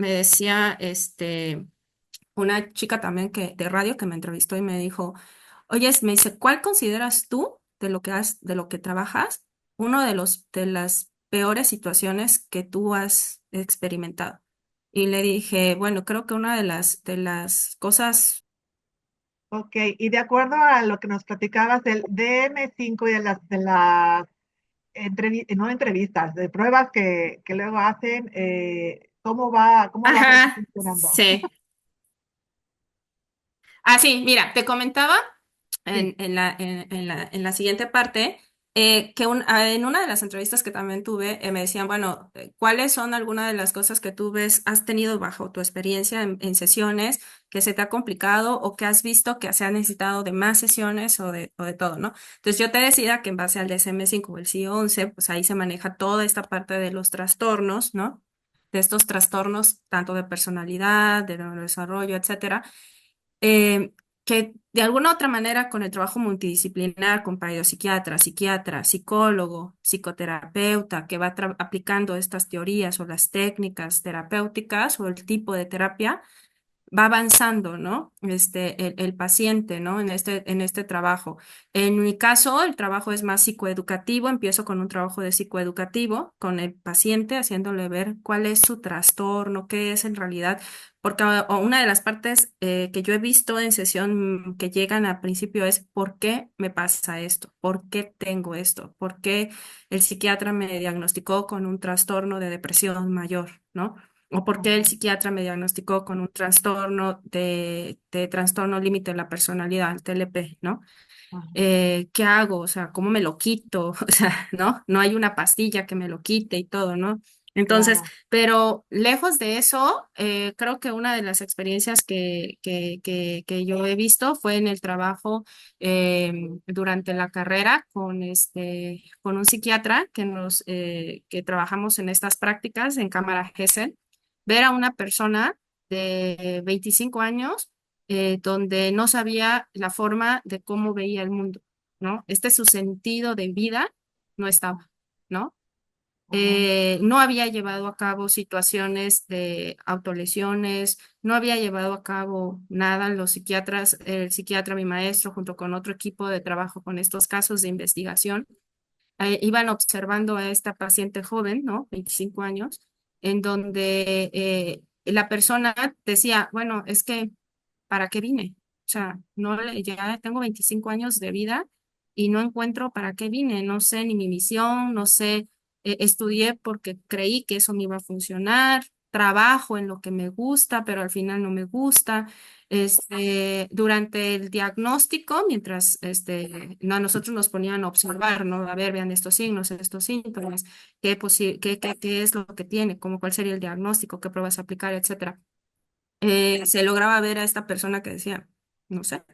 C: una chica también de radio que me entrevistó y me dijo, oye, me dice, ¿cuál consideras tú de lo que trabajas, uno de las peores situaciones que tú has experimentado? Y le dije, bueno, creo que una de las cosas,
D: Ok, y de acuerdo a lo que nos platicabas del DM5 y de las no entrevistas, de pruebas que luego hacen, ¿cómo va eso
C: ajá,
D: funcionando?
C: sí. Ah, sí, mira, te comentaba
D: Sí,
C: en la siguiente parte que en una de las entrevistas que también tuve me decían, bueno, ¿cuáles son algunas de las cosas que tú ves, has tenido bajo tu experiencia en sesiones que se te ha complicado o que has visto que se ha necesitado de más sesiones o de todo, ¿no? Entonces yo te decía que en base al DSM-5 o el CI-11, pues ahí se maneja toda esta parte de los trastornos, ¿no? De estos trastornos tanto de personalidad, de neurodesarrollo, etcétera, eh, que de alguna otra manera con el trabajo multidisciplinar, con psiquiatra, psiquiatra, psicólogo, psicoterapeuta, que va aplicando estas teorías o las técnicas terapéuticas o el tipo de terapia, va avanzando, ¿no? El paciente, ¿no? En este trabajo. En mi caso, el trabajo es más psicoeducativo. Empiezo con un trabajo de psicoeducativo con el paciente, haciéndole ver cuál es su trastorno, qué es en realidad. Porque o una de las partes que yo he visto en sesión que llegan al principio es ¿por qué me pasa esto? ¿Por qué tengo esto? ¿Por qué el psiquiatra me diagnosticó con un trastorno de depresión mayor, ¿no? O por qué el
D: ujú,
C: psiquiatra me diagnosticó con un trastorno de trastorno límite de la personalidad, el TLP, ¿no?
D: ujú,
C: ¿Qué hago? O sea, ¿cómo me lo quito? O sea, ¿no? No hay una pastilla que me lo quite y todo, ¿no? Entonces,
D: claro.
C: pero lejos de eso, creo que una de las experiencias que yo he visto fue en el trabajo durante la carrera con un psiquiatra que trabajamos en estas prácticas en Cámara GESEL, ver a una persona de 25 años donde no sabía la forma de cómo veía el mundo, ¿no? Su sentido de vida no estaba, ¿no?
D: Oh,
C: No había llevado a cabo situaciones de autolesiones, no había llevado a cabo nada. Los psiquiatras, el psiquiatra, mi maestro, junto con otro equipo de trabajo con estos casos de investigación, iban observando a esta paciente joven, ¿no? 25 años, en donde la persona decía, bueno, es que, ¿para qué vine? O sea, no, ya tengo 25 años de vida y no encuentro para qué vine, no sé ni mi misión, no sé, estudié porque creí que eso me iba a funcionar, trabajo en lo que me gusta, pero al final no me gusta. Durante el diagnóstico, mientras no, a nosotros nos ponían a observar, ¿no? A ver, vean estos signos, estos síntomas, qué es lo que tiene, como cuál sería el diagnóstico, qué pruebas aplicar, etcétera. Se lograba ver a esta persona que decía, no sé, o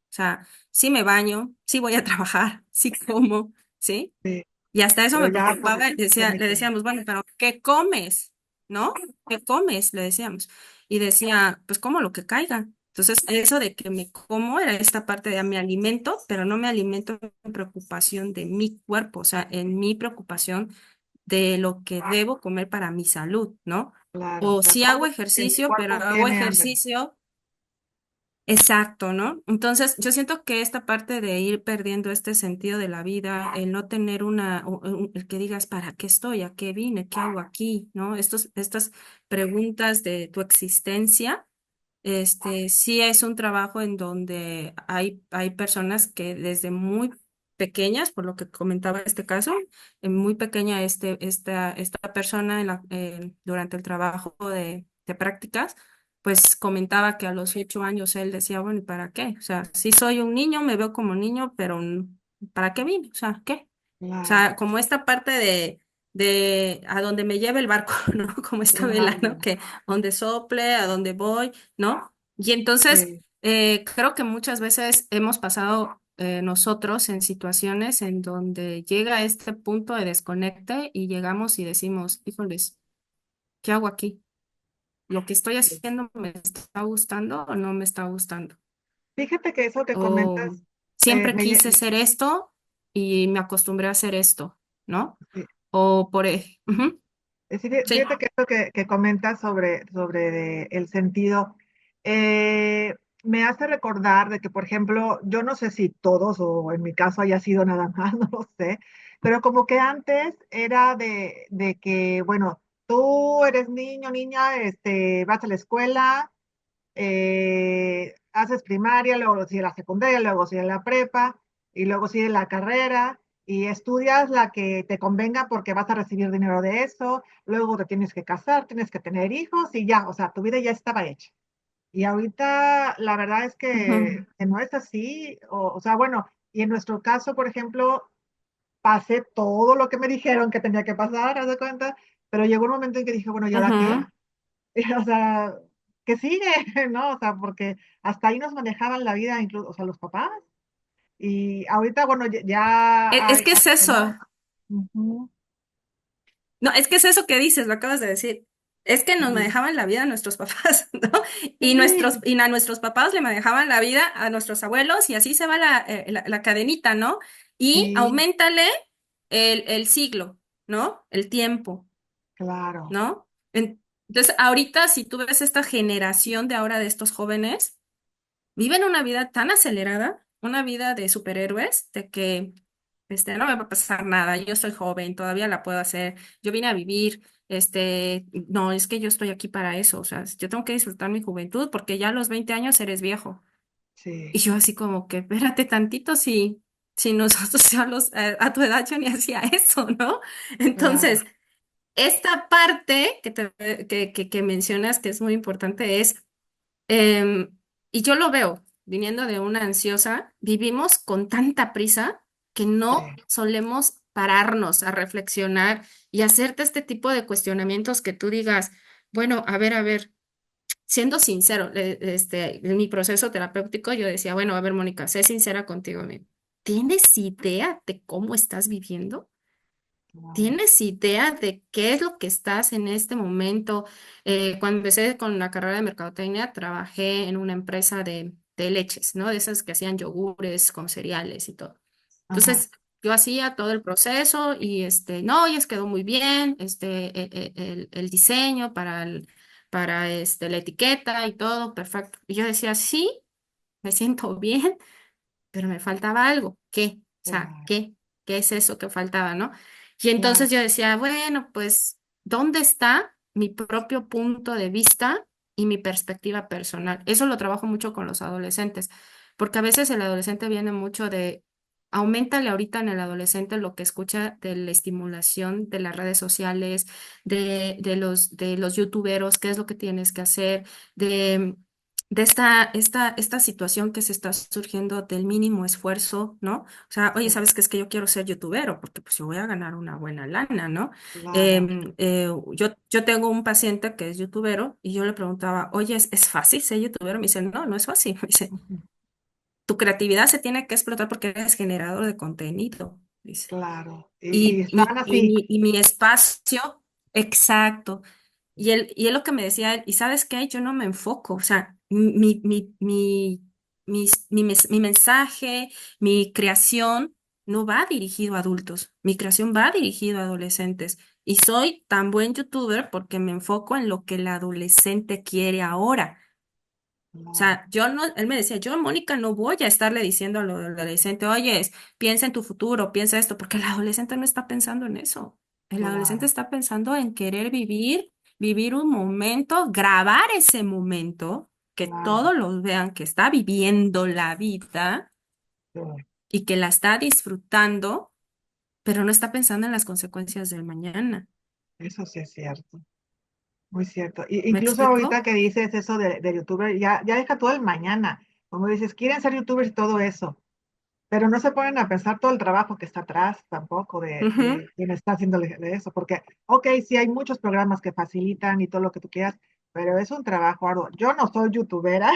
C: sea, sí me baño, sí voy a trabajar, sí como, ¿sí?
D: sí,
C: Y hasta eso
D: pero
C: me
D: ya
C: preocupaba,
D: por mi
C: le
D: cuenta.
C: decíamos, bueno, pero ¿qué comes? ¿No? ¿Qué comes? Le decíamos. Y decía, pues como lo que caiga. Entonces, eso de que me como era esta parte de me alimento, pero no me alimento en preocupación de mi cuerpo, o sea, en mi preocupación de lo que debo comer para mi salud, ¿no?
D: Claro, o
C: O
D: sea,
C: sí hago
D: como que mi
C: ejercicio, pero
D: cuerpo
C: hago
D: tiene hambre.
C: ejercicio. Exacto, ¿no? Entonces, yo siento que esta parte de ir perdiendo este sentido de la vida, el no tener el que digas, ¿para qué estoy? ¿A qué vine? ¿Qué hago aquí? ¿No? Estas preguntas de tu existencia, sí es un trabajo en donde hay personas que desde muy pequeñas, por lo que comentaba este caso, muy pequeña esta persona durante el trabajo de prácticas, pues comentaba que a los 8 años él decía, bueno, ¿y para qué? O sea, sí soy un niño, me veo como niño, pero ¿para qué vine? O sea, ¿qué? O
D: Claro,
C: sea, como esta parte de a donde me lleve el barco, ¿no? Como esta vela, ¿no?
D: claro.
C: Que donde sople, a donde voy, ¿no? Y entonces,
D: Sí,
C: creo que muchas veces hemos pasado nosotros en situaciones en donde llega este punto de desconecte y llegamos y decimos, híjoles, ¿qué hago aquí? ¿Lo que estoy
D: sí.
C: haciendo me está gustando o no me está gustando?
D: Fíjate que eso que
C: O
D: comentas,
C: siempre
D: me,
C: quise hacer esto y me acostumbré a hacer esto, ¿no?
D: sí,
C: O ujú,
D: sí,
C: sí.
D: fíjate que esto que comentas el sentido, eh, me hace recordar de que, por ejemplo, yo no sé si todos o en mi caso haya sido nada más, no lo sé, pero como que antes era de que, bueno, tú eres niño, niña, vas a la escuela, haces primaria, luego sigue la secundaria, luego sigue la prepa y luego sigue la carrera y estudias la que te convenga porque vas a recibir dinero de eso, luego te tienes que casar, tienes que tener hijos y ya, o sea, tu vida ya estaba hecha. Y ahorita la verdad es
C: Ujú,
D: que no es así, o sea, bueno, y en nuestro caso, por ejemplo, pasé todo lo que me dijeron que tenía que pasar, haz de cuenta, pero llegó un momento en que dije, bueno, ¿y ahora qué?
C: ujú.
D: O sea, ¿qué sigue? ¿No? O sea, porque hasta ahí nos manejaban la vida, incluso, o sea, los papás. Y ahorita, bueno, ya
C: Es
D: hay,
C: que es eso.
D: ujú,
C: No, es que es eso que dices, lo acabas de decir. Es que nos
D: sí,
C: manejaban la vida a nuestros papás, ¿no?
D: sí,
C: Y a nuestros papás le manejaban la vida a nuestros abuelos y así se va la cadenita, ¿no? Y
D: sí,
C: auméntale el siglo, ¿no? El tiempo,
D: claro,
C: ¿no? Entonces, ahorita, si tú ves esta generación de ahora de estos jóvenes, viven una vida tan acelerada, una vida de superhéroes, de que no me va a pasar nada, yo soy joven, todavía la puedo hacer, yo vine a vivir, no, es que yo estoy aquí para eso, o sea, yo tengo que disfrutar mi juventud porque ya a los 20 años eres viejo. Y
D: sí,
C: yo así como que, espérate tantito, si nosotros ya a tu edad yo ni hacía eso, ¿no?
D: claro,
C: Entonces, esta parte que mencionas que es muy importante es Em, y yo lo veo, viniendo de una ansiosa, vivimos con tanta prisa que
D: sí,
C: no solemos pararnos a reflexionar y hacerte este tipo de cuestionamientos que tú digas, bueno, a ver, siendo sincero, en mi proceso terapéutico yo decía, bueno, a ver, Mónica, sé sincera contigo misma. ¿Tienes idea de cómo estás viviendo?
D: claro,
C: ¿Tienes idea de qué es lo que estás en este momento? Cuando empecé con la carrera de mercadotecnia, trabajé en una empresa de leches, ¿no? De esas que hacían yogures con cereales y todo.
D: ajá,
C: Entonces, yo hacía todo el proceso y no, y es quedó muy bien, el diseño para la etiqueta y todo, perfecto. Y yo decía, sí, me siento bien, pero me faltaba algo. ¿Qué? O sea,
D: Claro,
C: ¿qué? ¿Qué es eso que faltaba, no? Y
D: claro,
C: entonces yo decía, bueno, pues, ¿dónde está mi propio punto de vista y mi perspectiva personal? Eso lo trabajo mucho con los adolescentes, porque a veces el adolescente viene mucho de, aumentale ahorita en el adolescente lo que escucha de la estimulación de las redes sociales, de los youtuberos, qué es lo que tienes que hacer, de esta situación que se está surgiendo del mínimo esfuerzo, ¿no? O sea, oye,
D: sí,
C: ¿sabes qué? Es que yo quiero ser youtubero porque pues yo voy a ganar una buena lana, ¿no?
D: claro,
C: Yo tengo un paciente que es youtubero y yo le preguntaba, oye, ¿es fácil ser youtubero? Me dice, no, no es fácil. Me dice,
D: ujú,
C: tu creatividad se tiene que explotar porque eres generador de contenido, dice.
D: claro. Y
C: Y
D: están así,
C: mi espacio, exacto. Y él lo que me decía, y sabes qué, yo no me enfoco, o sea, mi mensaje, mi creación no va dirigido a adultos, mi creación va dirigido a adolescentes. Y soy tan buen youtuber porque me enfoco en lo que el adolescente quiere ahora. O
D: claro,
C: sea, yo no, él me decía, yo, Mónica, no voy a estarle diciendo al adolescente, oye, piensa en tu futuro, piensa esto, porque el adolescente no está pensando en eso. El adolescente
D: claro,
C: está pensando en querer vivir un momento, grabar ese momento, que
D: claro,
C: todos los vean que está viviendo la vida
D: sí,
C: y que la está disfrutando, pero no está pensando en las consecuencias del mañana.
D: eso sí es cierto. Muy cierto.
C: ¿Me
D: Incluso ahorita
C: explico?
D: que dices eso de youtuber, ya deja todo el mañana. Como dices, quieren ser youtubers y todo eso, pero no se ponen a pensar todo el trabajo que está atrás tampoco
C: Ujú,
D: de quien está haciéndole de eso, porque, ok, sí hay muchos programas que facilitan y todo lo que tú quieras, pero es un trabajo arduo. Yo no soy youtubera,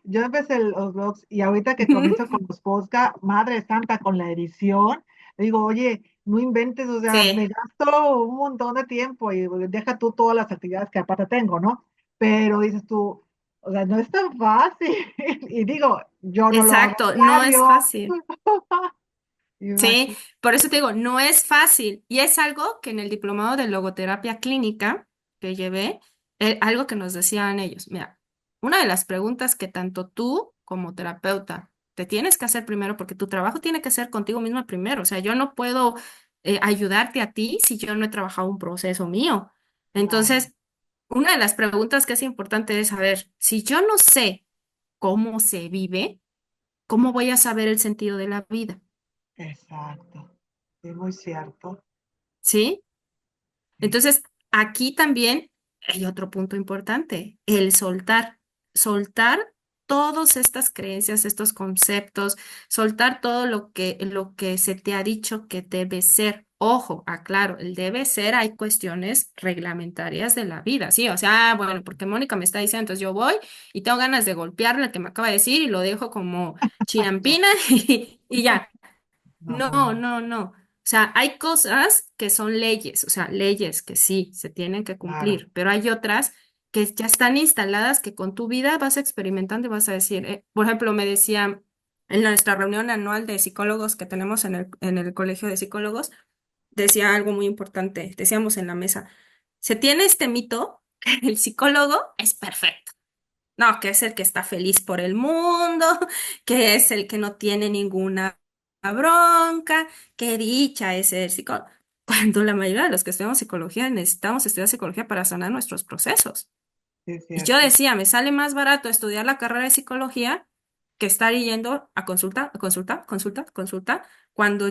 D: yo empecé los blogs y ahorita que
C: ujú.
D: comienzo con los podcasts, madre santa, con la edición, le digo, oye, no inventes, o sea, me
C: Sí,
D: gasto un montón de tiempo y deja tú todas las actividades que aparte tengo, ¿no? Pero dices tú, o sea, no es tan fácil. Y digo, yo no lo hago
C: exacto, no es
D: diario.
C: fácil. Sí,
D: Imagínate.
C: por eso te digo, no es fácil y es algo que en el diplomado de logoterapia clínica que llevé, algo que nos decían ellos, mira, una de las preguntas que tanto tú como terapeuta te tienes que hacer primero, porque tu trabajo tiene que ser contigo misma primero, o sea, yo no puedo ayudarte a ti si yo no he trabajado un proceso mío.
D: Claro,
C: Entonces, una de las preguntas que es importante es saber, si yo no sé cómo se vive, ¿cómo voy a saber el sentido de la vida?
D: exacto. Sí, muy cierto.
C: ¿Sí?
D: Sí,
C: Entonces, aquí también hay otro punto importante, el soltar. Soltar todas estas creencias, estos conceptos, soltar todo lo que se te ha dicho que debe ser. Ojo, aclaro, el debe ser, hay cuestiones reglamentarias de la vida, ¿sí? O sea, bueno, porque Mónica me está diciendo, entonces yo voy y tengo ganas de golpearle al que me acaba de decir y lo dejo como
D: no,
C: chinampina y ya.
D: no,
C: No,
D: bueno,
C: no, no. O sea, hay cosas que son leyes, o sea, leyes que sí se tienen que
D: claro.
C: cumplir, pero hay otras que ya están instaladas que con tu vida vas experimentando y vas a decir, por ejemplo, me decía en nuestra reunión anual de psicólogos que tenemos en el colegio de psicólogos, decía algo muy importante, decíamos en la mesa, se tiene este mito que el psicólogo es perfecto. No, que es el que está feliz por el mundo, que es el que no tiene ninguna bronca, qué dicha es el psicólogo. Cuando la mayoría de los que estudiamos psicología necesitamos estudiar psicología para sanar nuestros procesos.
D: Sí, es
C: Y yo
D: cierto.
C: decía, me sale más barato estudiar la carrera de psicología que estar yendo a consulta, a consulta, consulta, consulta, cuando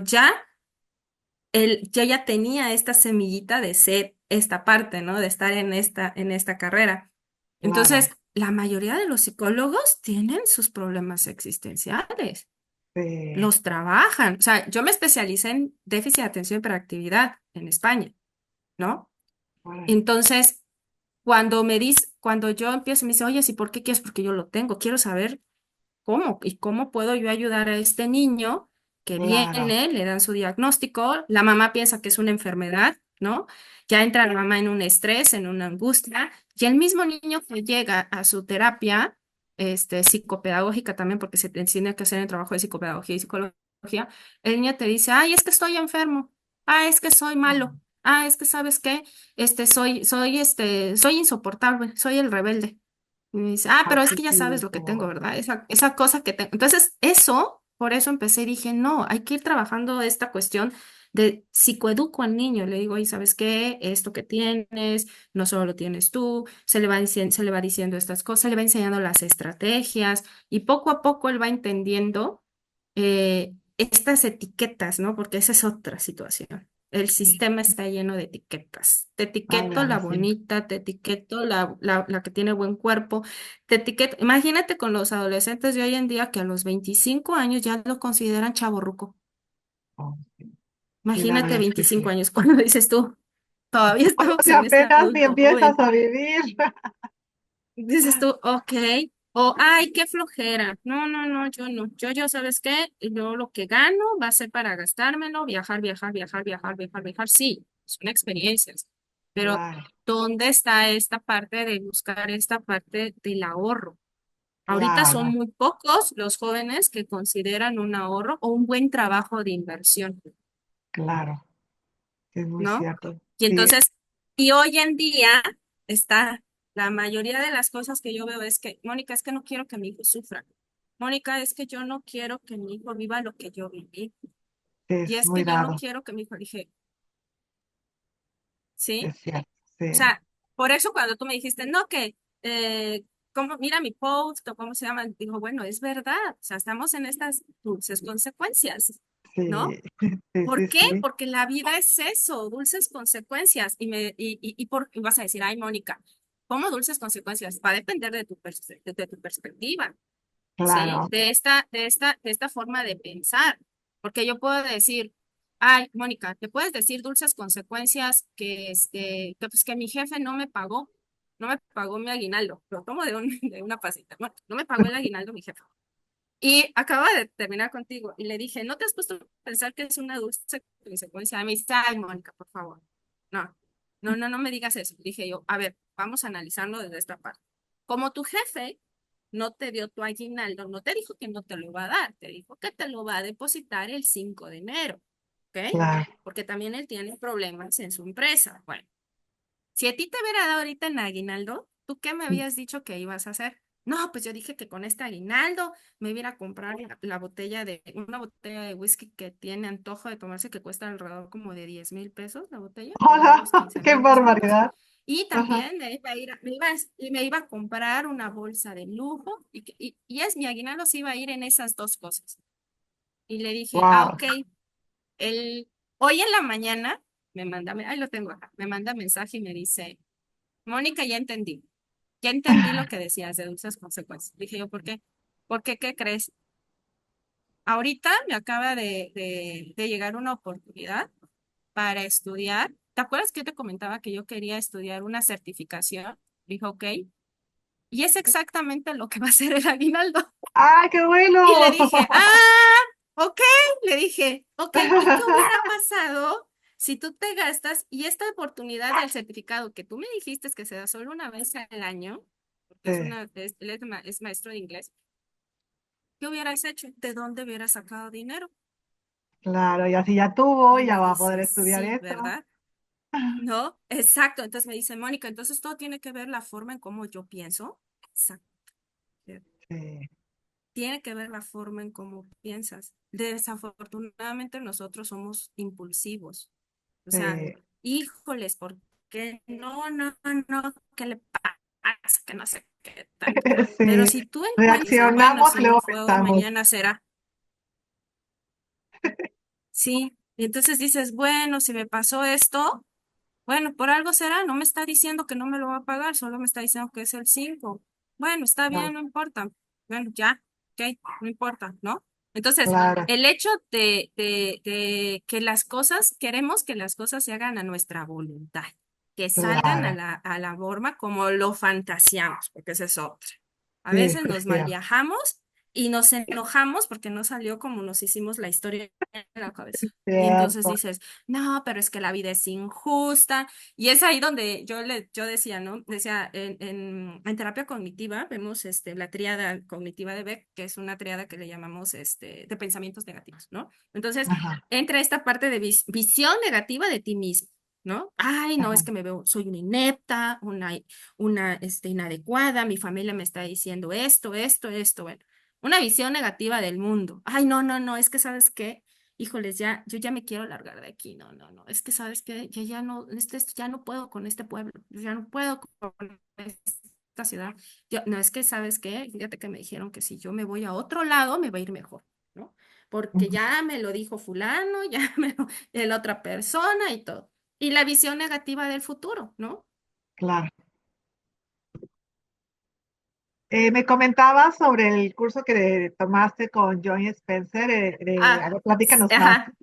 C: yo ya tenía esta semillita de ser esta parte, ¿no? De estar en esta carrera.
D: Claro.
C: Entonces, la mayoría de los psicólogos tienen sus problemas existenciales,
D: Sí,
C: los trabajan. O sea, yo me especialicé en déficit de atención y hiperactividad en España, ¿no?
D: órale,
C: Entonces, cuando yo empiezo, me dice, oye, ¿sí por qué quieres? Porque yo lo tengo. Quiero saber cómo y cómo puedo yo ayudar a este niño que
D: claro,
C: viene, le dan su diagnóstico, la mamá piensa que es una enfermedad, ¿no? Ya entra la mamá en un estrés, en una angustia, y el mismo niño que llega a su terapia, psicopedagógica también, porque se tiene que hacer el trabajo de psicopedagogía y psicología, el niño te dice, ay, es que estoy enfermo, ah, es que soy malo, ah, es que ¿sabes qué? Soy insoportable, soy el rebelde. Y me dice, ah, pero es que ya sabes lo que tengo,
D: Arquetipo.
C: ¿verdad? Esa cosa que tengo. Entonces, por eso empecé y dije, no, hay que ir trabajando esta cuestión de psicoeduco al niño. Le digo, y ¿sabes qué? Esto que tienes, no solo lo tienes tú, se le va diciendo estas cosas, se le va enseñando las estrategias y poco a poco él va entendiendo estas etiquetas, ¿no? Porque esa es otra situación. El sistema está lleno de etiquetas. Te etiqueto
D: Válgame,
C: la
D: sí.
C: bonita, te etiqueto la que tiene buen cuerpo, te etiqueto. Imagínate con los adolescentes de hoy en día que a los 25 años ya lo consideran chavorruco.
D: Oh, sí. Sí, la
C: Imagínate
D: verdad es que
C: 25
D: sí.
C: años cuando dices tú, todavía estamos
D: Si
C: en este
D: apenas ni
C: adulto
D: empiezas
C: joven.
D: a vivir.
C: Dices tú, ok, o ay, qué flojera. No, no, no, yo no. ¿Sabes qué? Yo lo que gano va a ser para gastármelo, viajar, viajar, viajar, viajar, viajar, viajar. Sí, son experiencias. Pero,
D: Claro,
C: ¿dónde está esta parte de buscar esta parte del ahorro? Ahorita son
D: claro,
C: muy pocos los jóvenes que consideran un ahorro o un buen trabajo de inversión,
D: claro. Sí, es muy
C: ¿no?
D: cierto.
C: Y
D: Sí,
C: entonces, y hoy en día está, la mayoría de las cosas que yo veo es que, Mónica, es que no quiero que mi hijo sufra. Mónica, es que yo no quiero que mi hijo viva lo que yo viví. Y
D: es
C: es
D: muy
C: que yo no
D: dado.
C: quiero que mi hijo, dije, ¿sí?
D: Es cierto.
C: O
D: Sí,
C: sea, por eso cuando tú me dijiste, no, que, mira mi post o cómo se llama, digo, bueno, es verdad, o sea, estamos en estas dulces consecuencias, ¿no?
D: sí, sí,
C: ¿Por
D: sí,
C: qué?
D: sí.
C: Porque la vida es eso, dulces consecuencias. Y vas a decir, ay, Mónica, ¿cómo dulces consecuencias? Va a depender de de tu perspectiva, ¿sí?
D: Claro.
C: De esta forma de pensar. Porque yo puedo decir, ay, Mónica, ¿te puedes decir dulces consecuencias pues que mi jefe no me pagó mi aguinaldo? Lo tomo de una pasita. Bueno, no me pagó el aguinaldo mi jefe. Y acaba de terminar contigo y le dije, ¿no te has puesto a pensar que es una dulce consecuencia? Me dice, ay, Mónica, por favor. No, no me digas eso. Dije yo, a ver, vamos a analizarlo desde esta parte. Como tu jefe no te dio tu aguinaldo, no te dijo que no te lo va a dar, te dijo que te lo va a depositar el 5 de enero, ¿ok?
D: Claro.
C: Porque también él tiene problemas en su empresa. Bueno, si a ti te hubiera dado ahorita el aguinaldo, ¿tú qué me habías dicho que ibas a hacer? No, pues yo dije que con este aguinaldo me iba a ir a comprar una botella de whisky que tiene antojo de tomarse que cuesta alrededor como de 10,000 pesos la botella, por ahí
D: Hola,
C: unos 15
D: qué
C: mil más o menos.
D: barbaridad.
C: Y
D: Ajá.
C: también me iba a comprar una bolsa de lujo mi aguinaldo se iba a ir en esas dos cosas. Y le dije, ah,
D: Wow.
C: ok, hoy en la mañana ahí lo tengo acá, me manda mensaje y me dice, Mónica, ya entendí lo que decías de dulces consecuencias. Dije yo, ¿por qué? Porque, ¿qué crees? Ahorita me acaba de llegar una oportunidad para estudiar. ¿Te acuerdas que yo te comentaba que yo quería estudiar una certificación? Dijo, ok. Y es exactamente lo que va a ser el aguinaldo.
D: ¡Ah, qué
C: Y le
D: bueno!
C: dije, ah, ok. Le dije, ok. ¿Y qué hubiera pasado si tú te gastas y esta oportunidad del certificado que tú me dijiste que se da solo una vez al año, porque
D: Sí,
C: es maestro de inglés, ¿qué hubieras hecho? ¿De dónde hubieras sacado dinero?
D: claro, y así ya tuvo,
C: Y
D: ya
C: me
D: va a poder
C: dice,
D: estudiar
C: sí,
D: eso.
C: ¿verdad? ¿No? Exacto. Entonces me dice, Mónica, entonces todo tiene que ver la forma en cómo yo pienso. Exacto.
D: Sí,
C: Tiene que ver la forma en cómo piensas. Desafortunadamente nosotros somos impulsivos. O sea,
D: sí,
C: híjoles, ¿por qué? No, no, no, ¿qué le pasa? Que no sé qué tanto. Pero
D: sí.
C: si tú encuentras, bueno,
D: Reaccionamos
C: si
D: y
C: no
D: luego
C: fue hoy,
D: pensamos.
C: mañana será. Sí. Y entonces dices, bueno, si me pasó esto, bueno, por algo será, no me está diciendo que no me lo va a pagar, solo me está diciendo que es el 5. Bueno, está
D: Claro,
C: bien, no importa. Bueno, ya, ok, no importa, ¿no? Entonces,
D: claro,
C: el hecho de que queremos que las cosas se hagan a nuestra voluntad, que salgan
D: claro.
C: a la forma como lo fantaseamos, porque esa es otra. A
D: Sí,
C: veces
D: sí, es
C: nos mal
D: cierto.
C: viajamos y nos enojamos porque no salió como nos hicimos la historia en la cabeza. Y entonces
D: Cierto.
C: dices, no, pero es que la vida es injusta. Y es ahí donde yo decía, ¿no? Decía, en terapia cognitiva vemos la tríada cognitiva de Beck, que es una tríada que le llamamos de pensamientos negativos, ¿no? Entonces,
D: Ajá,
C: entra esta parte de visión negativa de ti mismo, ¿no? Ay, no,
D: ajá,
C: es que me veo, soy una inepta, una inadecuada, mi familia me está diciendo esto, bueno, una visión negativa del mundo. Ay, no, no, no, es que ¿sabes qué? Híjoles, ya, yo ya me quiero largar de aquí, no, no, no, es que ¿sabes qué? Yo ya no, ya no puedo con este pueblo, yo ya no puedo con esta ciudad. No, es que ¿sabes qué? Fíjate que me dijeron que si yo me voy a otro lado, me va a ir mejor, ¿no? Porque
D: ujú,
C: ya me lo dijo fulano, ya me lo, la otra persona y todo. Y la visión negativa del futuro, ¿no?
D: claro. Me comentabas sobre el curso que tomaste con Joy Spencer. A
C: Ah,
D: ver, platícanos más,
C: ajá.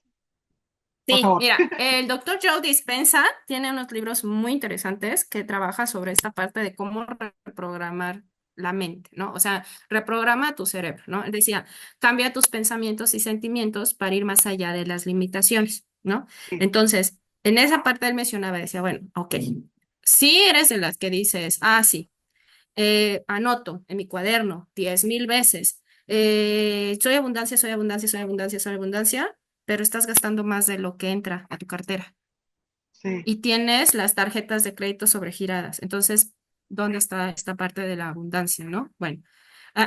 D: por
C: Sí,
D: favor.
C: mira, el doctor Joe Dispenza tiene unos libros muy interesantes que trabaja sobre esta parte de cómo reprogramar la mente, ¿no? O sea, reprograma tu cerebro, ¿no? Él decía, cambia tus pensamientos y sentimientos para ir más allá de las limitaciones, ¿no?
D: Sí,
C: Entonces, en esa parte él mencionaba, decía, bueno, ok, si eres de las que dices, ah, sí, anoto en mi cuaderno 10,000 veces. Soy abundancia, soy abundancia, soy abundancia, soy abundancia, pero estás gastando más de lo que entra a tu cartera.
D: sí,
C: Y tienes las tarjetas de crédito sobregiradas. Entonces, ¿dónde está esta parte de la abundancia, no? Bueno,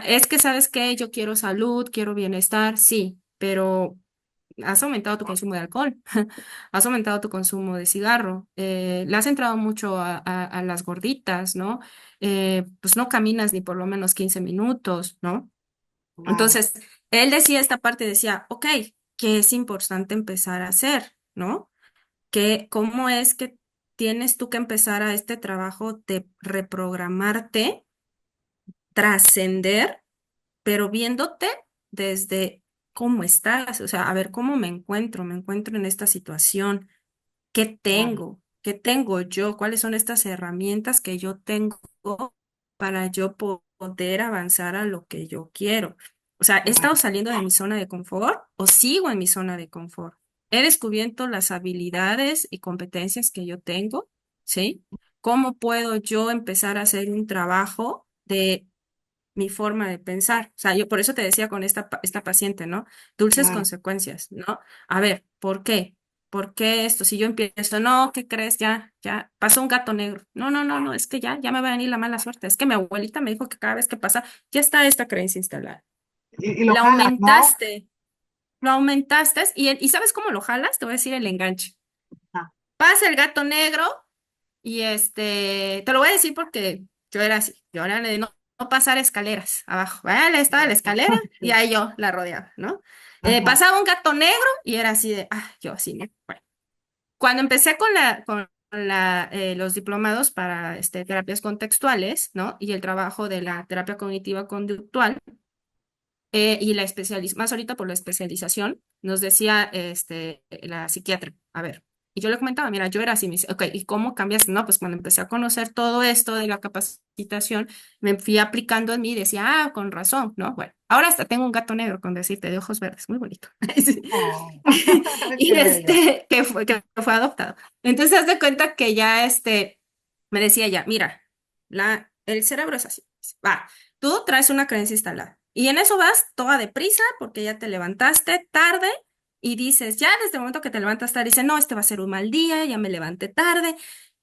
C: es que sabes que yo quiero salud, quiero bienestar, sí, pero has aumentado tu consumo de alcohol, has aumentado tu consumo de cigarro, le has entrado mucho a las gorditas, ¿no? Pues no caminas ni por lo menos 15 minutos, ¿no?
D: claro,
C: Entonces, él decía esta parte, decía, ok, ¿qué es importante empezar a hacer, ¿no? ¿Cómo es que tienes tú que empezar a este trabajo de reprogramarte, trascender, pero viéndote desde cómo estás, o sea, a ver cómo me encuentro en esta situación, qué
D: claro,
C: tengo, qué tengo yo, cuáles son estas herramientas que yo tengo para yo poder avanzar a lo que yo quiero. O sea, ¿he
D: claro,
C: estado saliendo de mi zona de confort o sigo en mi zona de confort? ¿He descubierto las habilidades y competencias que yo tengo? ¿Sí? ¿Cómo puedo yo empezar a hacer un trabajo de mi forma de pensar? O sea, yo por eso te decía con esta paciente, ¿no? Dulces
D: claro.
C: consecuencias, ¿no? A ver, ¿por qué? ¿Por qué esto? Si yo empiezo, no, ¿qué crees? Ya, pasó un gato negro. No, no, no, no, es que ya me va a venir la mala suerte. Es que mi abuelita me dijo que cada vez que pasa, ya está esta creencia instalada.
D: Y lo
C: La
D: jalas, ¿no?
C: aumentaste, lo aumentaste, y ¿sabes cómo lo jalas? Te voy a decir el enganche.
D: Ah,
C: Pasa el gato negro, y te lo voy a decir porque yo era así, yo era de no pasar escaleras abajo, ¿vale? Estaba la escalera y
D: sí,
C: ahí yo la rodeaba, ¿no?
D: ajá,
C: Pasaba un gato negro y era así de, yo así, ¿no? Bueno, cuando empecé con los diplomados para terapias contextuales, ¿no? Y el trabajo de la terapia cognitiva conductual, y más ahorita por la especialización, nos decía la psiquiatra, a ver, y yo le comentaba, mira, yo era así, me dice, ok, ¿y cómo cambias? No, pues cuando empecé a conocer todo esto de la capacitación, me fui aplicando en mí y decía, con razón, ¿no? Bueno, ahora hasta tengo un gato negro, con decirte, de ojos verdes, muy bonito. Sí.
D: oh,
C: Y
D: qué bello,
C: que fue adoptado. Entonces, haz de cuenta que ya me decía ella, mira, el cerebro es así. Va, tú traes una creencia instalada. Y en eso vas toda deprisa porque ya te levantaste tarde y dices, ya desde el momento que te levantas tarde, dices, no, este va a ser un mal día, ya me levanté tarde,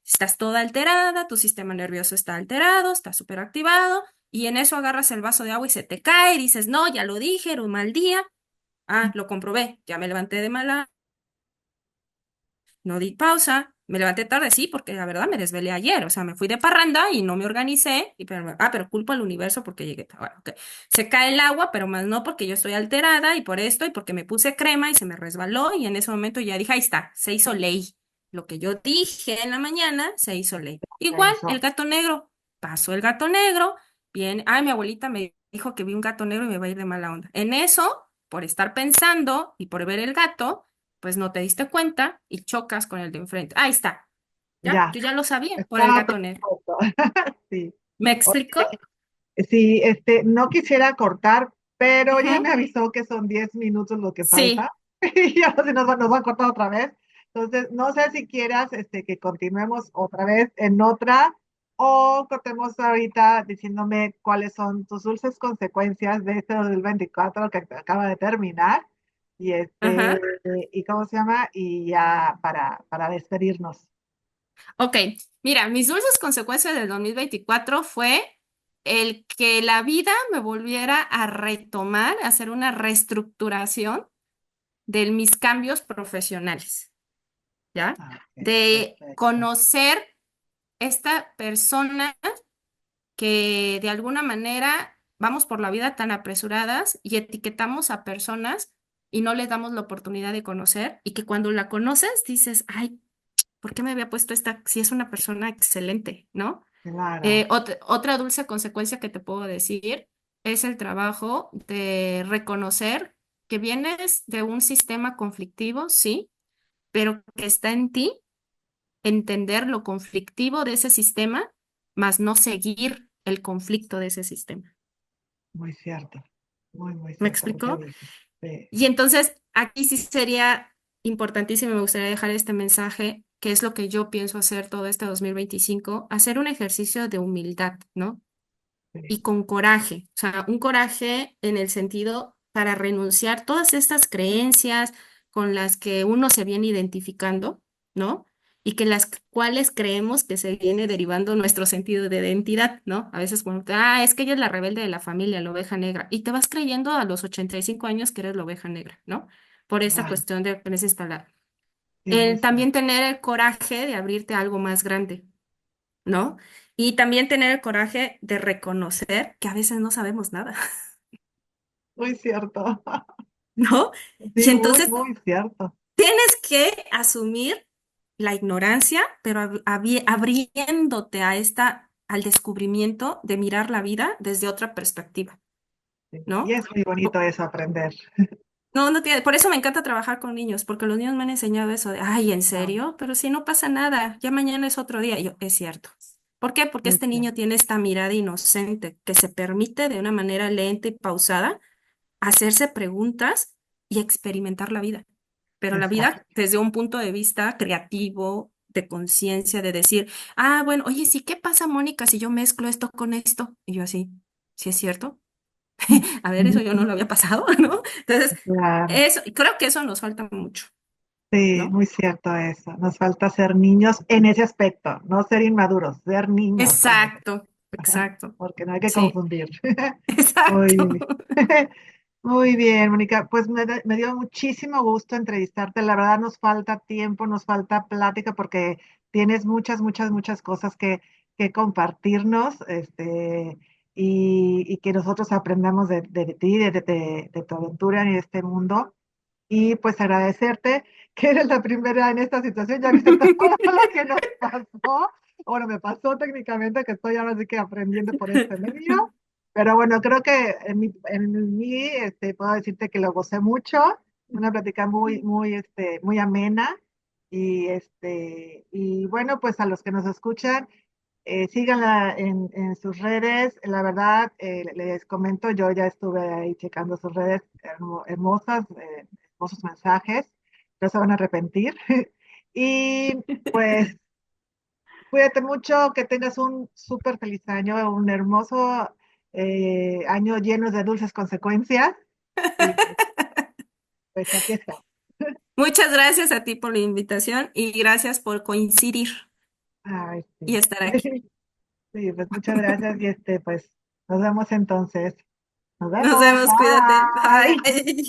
C: estás toda alterada, tu sistema nervioso está alterado, está súper activado, y en eso agarras el vaso de agua y se te cae y dices, no, ya lo dije, era un mal día. Ah, lo comprobé, ya me levanté de mala, no di pausa, me levanté tarde, sí, porque la verdad me desvelé ayer, o sea, me fui de parranda y no me organicé, pero culpo al universo porque llegué tarde. Bueno, ok. Se cae el agua, pero más no porque yo estoy alterada y por esto y porque me puse crema y se me resbaló y en ese momento ya dije, ahí está, se hizo ley. Lo que yo dije en la mañana se hizo ley.
D: se
C: Igual, el
D: hizo.
C: gato negro, pasó el gato negro, bien, mi abuelita me dijo que vi un gato negro y me va a ir de mala onda. En eso, por estar pensando y por ver el gato, pues no te diste cuenta y chocas con el de enfrente. Ahí está, ya,
D: Ya,
C: yo ya lo sabía por el
D: estaba
C: gato negro.
D: perfecto. Sí.
C: ¿Me
D: Oye,
C: explicó?
D: sí, no quisiera cortar, pero ya
C: Ujú.
D: me avisó que son 10 minutos lo que falta
C: Sí,
D: y ya no sé, nos va a cortar otra vez. Entonces, no sé si quieras que continuemos otra vez en otra o cortemos ahorita diciéndome cuáles son tus dulces consecuencias de este 2024 que acaba de terminar y
C: ajá.
D: y cómo se llama y ya para despedirnos.
C: Ok, mira, mis dulces consecuencias del 2024 fue el que la vida me volviera a retomar, a hacer una reestructuración de mis cambios profesionales, ¿ya?
D: Ah, ok,
C: De
D: perfecto.
C: conocer esta persona que de alguna manera vamos por la vida tan apresuradas y etiquetamos a personas y no les damos la oportunidad de conocer y que cuando la conoces dices, ay, ¿por qué me había puesto esta si es una persona excelente, ¿no?
D: Claro,
C: Otra dulce consecuencia que te puedo decir es el trabajo de reconocer que vienes de un sistema conflictivo, sí, pero que está en ti entender lo conflictivo de ese sistema, más no seguir el conflicto de ese sistema.
D: muy cierto, muy
C: ¿Me
D: cierto lo que
C: explicó?
D: dices. Sí,
C: Y entonces aquí sí sería importantísimo, me gustaría dejar este mensaje, que es lo que yo pienso hacer todo este 2025, hacer un ejercicio de humildad, ¿no?
D: sí,
C: Y con coraje, o sea, un coraje en el sentido para renunciar todas estas creencias con las que uno se viene identificando, ¿no? Y que las cuales creemos que se viene derivando nuestro sentido de identidad, ¿no? A veces como, es que ella es la rebelde de la familia, la oveja negra, y te vas creyendo a los 85 años que eres la oveja negra, ¿no? Por esa
D: claro,
C: cuestión de creencia instalada.
D: sí, muy cierto.
C: También tener el coraje de abrirte a algo más grande, ¿no? Y también tener el coraje de reconocer que a veces no sabemos nada,
D: Muy cierto.
C: ¿no?
D: Sí,
C: Y
D: muy,
C: entonces
D: muy cierto.
C: tienes que asumir la ignorancia, pero abriéndote a al descubrimiento de mirar la vida desde otra perspectiva,
D: Sí. Y
C: ¿no?
D: es muy bonito
C: Po-
D: eso, aprender.
C: No, no tiene, por eso me encanta trabajar con niños, porque los niños me han enseñado eso de, ay, ¿en
D: Claro,
C: serio? Pero si no pasa nada, ya mañana es otro día. Y yo, es cierto. ¿Por qué? Porque
D: muy
C: este
D: cierto.
C: niño tiene esta mirada inocente que se permite de una manera lenta y pausada hacerse preguntas y experimentar la vida. Pero la vida
D: Exacto.
C: desde un punto de vista creativo, de conciencia, de decir, bueno, oye, sí, ¿qué pasa, Mónica, si yo mezclo esto con esto? Y yo así, ¿sí es cierto? A ver, eso yo no lo había pasado, ¿no? Entonces,
D: Claro.
C: eso, y creo que eso nos falta mucho,
D: Sí,
C: ¿no?
D: muy cierto eso. Nos falta ser niños en ese aspecto, no ser inmaduros, ser niños en ese,
C: Exacto, exacto.
D: porque no hay que
C: Sí,
D: confundir. Muy
C: exacto.
D: bien. Muy bien, Mónica. Pues me dio muchísimo gusto entrevistarte. La verdad nos falta tiempo, nos falta plática porque tienes muchas cosas que compartirnos, y que nosotros aprendamos de ti, de tu aventura en este mundo. Y pues agradecerte que eres la primera en esta situación. Ya viste todo lo que nos pasó. Bueno, me pasó técnicamente que estoy ahora sí que aprendiendo por este medio. Pero bueno, creo que en mí puedo decirte que lo gocé mucho. Una plática muy amena. Y bueno, pues a los que nos escuchan, síganla en sus redes. La verdad, les comento, yo ya estuve ahí checando sus redes hermosas, hermosos mensajes. No se van a arrepentir. Y pues cuídate mucho, que tengas un súper feliz año, un hermoso año lleno de dulces consecuencias. Y pues aquí está.
C: Muchas gracias a ti por la invitación y gracias por coincidir
D: Ay,
C: y
D: sí.
C: estar aquí.
D: Sí, pues muchas gracias y pues nos vemos entonces. Nos
C: Nos
D: vemos.
C: vemos, cuídate.
D: Bye.
C: Bye.